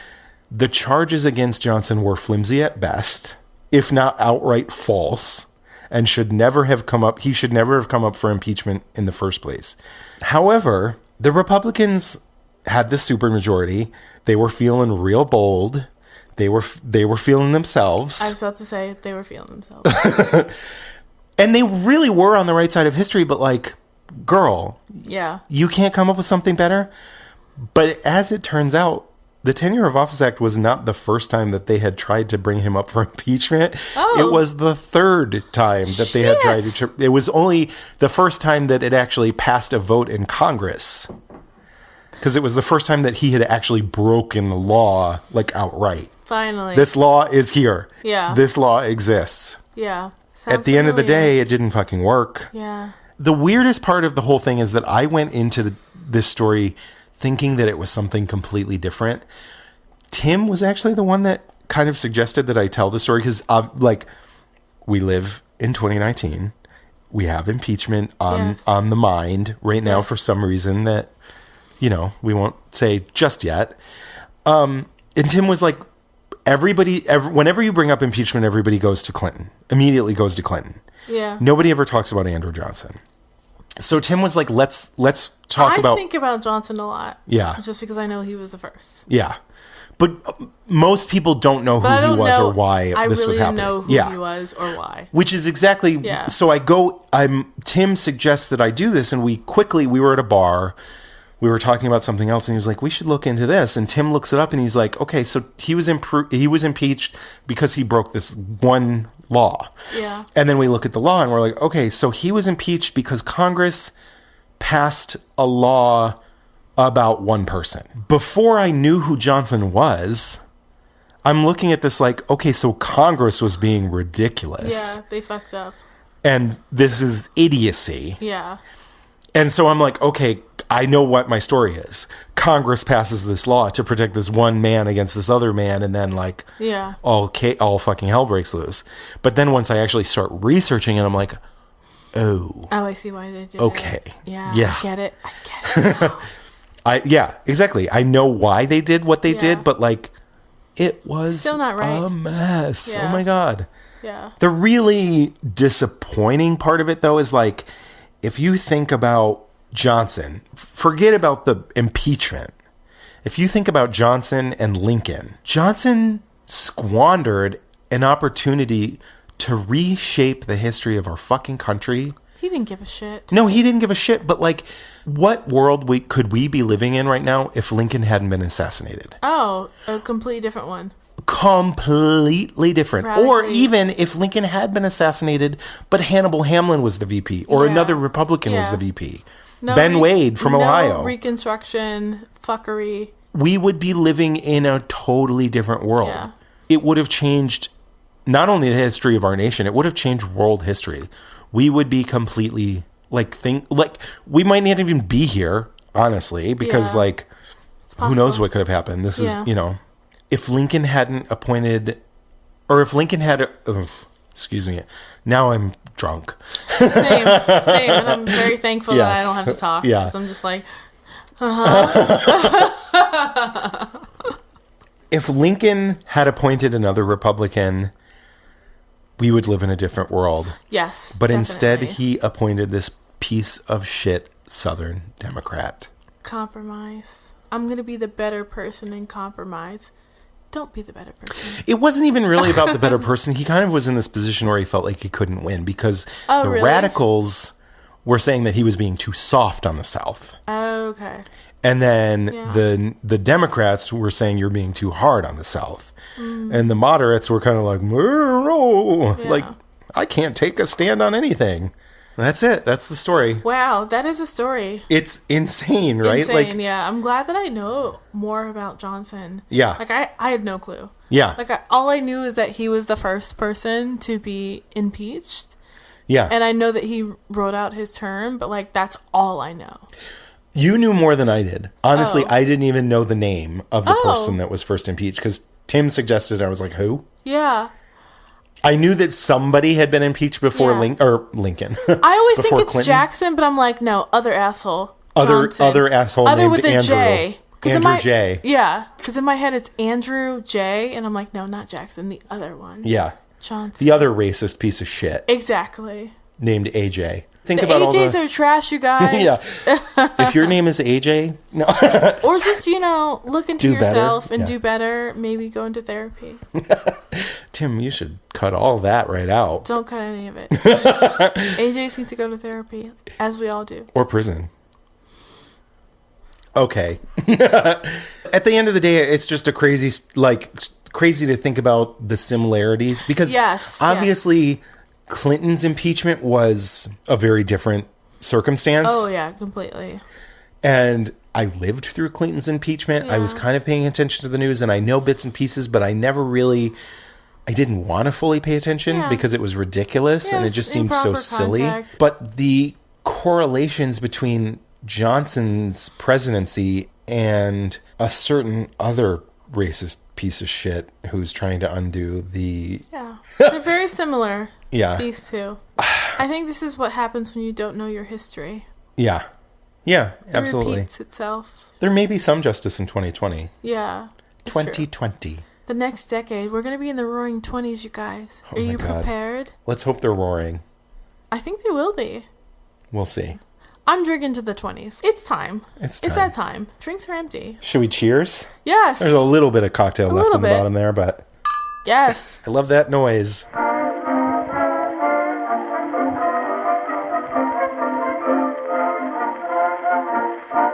the charges against Johnson were flimsy at best, if not outright false, and should never have come up. He should never have come up for impeachment in the first place. However, the Republicans had the supermajority. They were feeling real bold. They were feeling themselves. I was about to say they were feeling themselves. And they really were on the right side of history, but like, girl, Yeah. you can't come up with something better? But as it turns out, the Tenure of Office Act was not the first time that they had tried to bring him up for impeachment. Oh. It was the third time that they had tried Shit. to. It was only the first time that it actually passed a vote in Congress. Because it was the first time that he had actually broken the law, like, outright. Finally. This law is here. Yeah. This law exists. Yeah. At the end of the day, it didn't fucking work. Yeah. The weirdest part of the whole thing is that I went into this story thinking that it was something completely different. Tim was actually the one that kind of suggested that I tell the story because, like, we live in 2019. We have impeachment on the mind right now for some reason that, you know, we won't say just yet. And Tim was like, whenever you bring up impeachment, everybody goes to Clinton. Immediately goes to Clinton. Yeah. Nobody ever talks about Andrew Johnson. So Tim was like, let's talk about... I think about Johnson a lot. Yeah. Just because I know he was the first. Yeah. But most people don't know who he was or why this was happening. I really know who he was or why. Which is exactly... Yeah. So Tim suggests that I do this, and we were at a bar. We were talking about something else, and he was like, we should look into this. And Tim looks it up, and he's like, okay, so he was impeached because he broke this one law. Yeah. And then we look at the law, and we're like, okay, so he was impeached because Congress passed a law about one person. Before I knew who Johnson was, I'm looking at this like, okay, so Congress was being ridiculous. Yeah, they fucked up. And this is idiocy. Yeah. And so I'm like, okay, I know what my story is. Congress passes this law to protect this one man against this other man, and then like, all fucking hell breaks loose. But then once I actually start researching it, I'm like, oh, I see why they did okay. it. Yeah. Yeah. I get it now. Yeah, exactly. I know why they did what they did, but like, it was still not right. A mess. Yeah. Oh my God. Yeah. The really disappointing part of it, though, is like, if you think about Johnson, forget about the impeachment. If you think about Johnson and Lincoln, Johnson squandered an opportunity to reshape the history of our fucking country. He didn't give a shit. No, he didn't give a shit. But like, what world could we be living in right now if Lincoln hadn't been assassinated? Oh, a completely different one. Completely different. Radically. Or even if Lincoln had been assassinated, but Hannibal Hamlin was the VP, or another Republican was the VP. Ben Wade from Ohio. Reconstruction, fuckery. We would be living in a totally different world. Yeah. It would have changed not only the history of our nation, it would have changed world history. We would be completely we might not even be here, honestly, because who knows what could have happened. This is, if Lincoln hadn't appointed, or if Lincoln had, excuse me, now I'm drunk. Same, and I'm very thankful that I don't have to talk, because I'm just like, If Lincoln had appointed another Republican, we would live in a different world. Yes, but definitely. Instead he appointed this piece of shit Southern Democrat. Compromise. I'm gonna be the better person in compromise. Don't be the better person. It wasn't even really about the better person. He kind of was in this position where he felt like he couldn't win because radicals were saying that he was being too soft on the South. Oh, okay. And then the Democrats were saying you're being too hard on the South. And the moderates were kind of like, like, I can't take a stand on anything. That's it. That's the story. Wow, that is a story. It's insane, right? Insane, yeah. I'm glad that I know more about Johnson. Yeah. Like, I had no clue. Yeah. Like, all I knew is that he was the first person to be impeached. Yeah. And I know that he wrote out his term, but, like, that's all I know. You knew more than I did. Honestly, I didn't even know the name of the person that was first impeached because Tim suggested, I was like, who? Yeah. I knew that somebody had been impeached before Yeah. Lincoln. I always think Before it's Clinton. Jackson, but I'm like, no, other asshole. Other Johnson. asshole Other named with a Andrew. J. 'Cause in Andrew my- J. Yeah, because in my head it's Andrew J, and I'm like, no, not Jackson, the other one. Yeah. Johnson. The other racist piece of shit Exactly. named AJ. Think The about all AJs the... are trash, you guys. Yeah. If your name is AJ, no. Or just, look into Do better. yourself and Yeah. do better. Maybe go into therapy. Tim, you should cut all that right out. Don't cut any of it. AJs need to go to therapy, as we all do. Or prison. Okay. At the end of the day, it's just a crazy to think about the similarities because Yes, obviously Clinton's impeachment was a very different circumstance. Oh, yeah, completely. And I lived through Clinton's impeachment. I was Yeah. kind of paying attention to the news and I know bits and pieces, but I didn't want to fully pay attention Yeah. because it was ridiculous Yeah, and it it's just seemed so improper silly. contact. But the correlations between Johnson's presidency and a certain other racist piece of shit who's trying to undo the... Yeah. They're very similar, Yeah. these two. I think this is what happens when you don't know your history. Yeah. Yeah, It absolutely. repeats itself. There may be some justice in 2020. Yeah. it's true. 2020. The next decade, we're going to be in the roaring 20s, you guys. Oh Are my you God. prepared? Let's hope they're roaring. I think they will be. We'll see. I'm drinking to the 20s. It's time. It's It's time. that time. Drinks are empty. Should we cheers? Yes. There's a little bit of cocktail left little in the bit. bottom there, but Yes. I love that noise.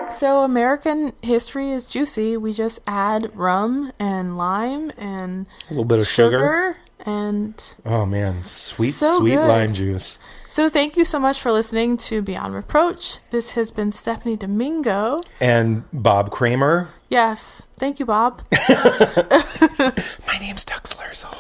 So American history is juicy. We just add rum and lime and A little bit of sugar. and Oh man, sweet So good. lime juice. so thank you so much for listening to Beyond Reproach. This has been Stephanie Domingo. And Bob Kramer. Yes. Thank you, Bob. My name's Doug Slurzel.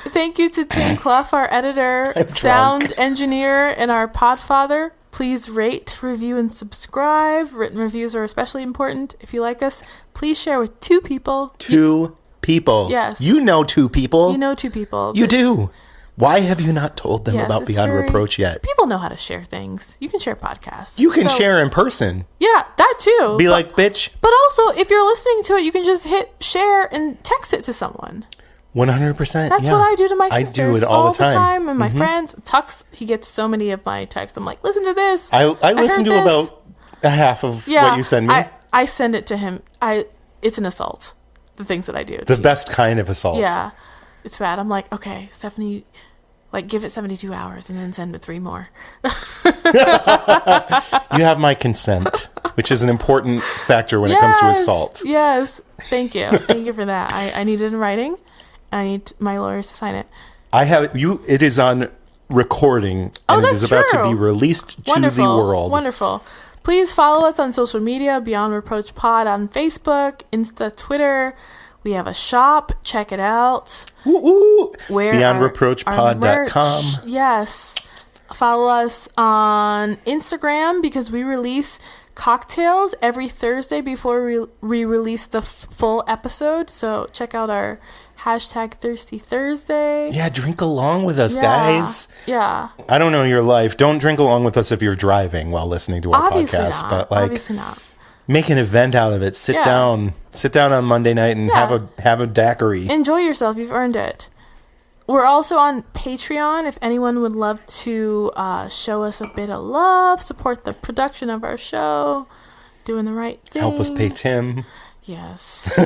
Thank you to Tim Clough, our editor, I'm sound drunk. engineer, and our podfather. Please rate, review, and subscribe. Written reviews are especially important. If you like us, please share with 2 people. Two people. Yes. You know 2 people. You know 2 people. You This- do. Why have you not told them Yes, about it's Beyond very- Reproach yet? People know how to share things. You can share podcasts. You can So- share in person. Yeah, that too. Be like, bitch, But also, if you're listening to it, you can just hit share and text it to someone. 100%. That's yeah. what I do to my I sisters do it all the time. Mm-hmm. and my friends. Tux, he gets so many of my texts. I'm like, listen to this. I listen heard to this. about a half of what you send me. I send it to him. It's an assault. The things that I do. The best kind of assault. Yeah, it's bad. I'm like, okay, Stephanie, like give it 72 hours and then send it 3 more. You have my consent, which is an important factor when it comes to assault. Yes, thank you. Thank you for that. I need it in writing. I need my lawyers to sign it. I have you. It is on recording, Oh, and it that's is about true. to be released to Wonderful. the world. Wonderful. Please follow us on social media, Beyond Reproach Pod on Facebook, Insta, Twitter. We have a shop. Check it out. Woo, woo. Where BeyondReproachPod.com. Yes. Follow us on Instagram because we release cocktails every Thursday before we release the full episode. So check out our #Thirsty Thursday. Yeah, drink along with us, guys. Yeah. I don't know your life. Don't drink along with us if you're driving while listening to our Obviously podcast. not. But like, Obviously not. make an event out of it. Sit Yeah. down on Monday night and Yeah. have a daiquiri. Enjoy yourself. You've earned it. We're also on Patreon. If anyone would love to show us a bit of love, support the production of our show, doing the right thing. Help us pay Tim. Yes.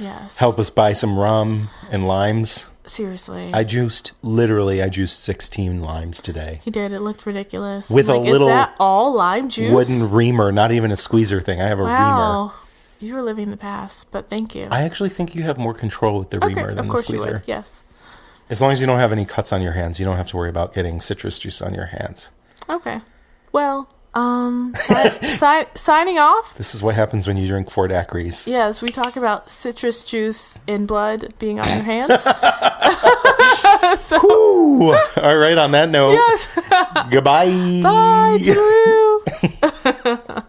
Yes. Help us buy some rum and limes. Seriously. I juiced 16 limes today. He did. It looked ridiculous. With I'm a like, little is that all lime juice? Wooden reamer, not even a squeezer thing. I have a reamer. Wow. You were living the past, but thank you. I actually think you have more control with the reamer than of the course you squeezer. would. Yes. As long as you don't have any cuts on your hands, you don't have to worry about getting citrus juice on your hands. Okay. Well, signing off. This is what happens when you drink 4 daiquiris. Yes, we talk about citrus juice in blood being on your hands. So, Ooh. All right, on that note, yes. goodbye. Bye. Toodaloo.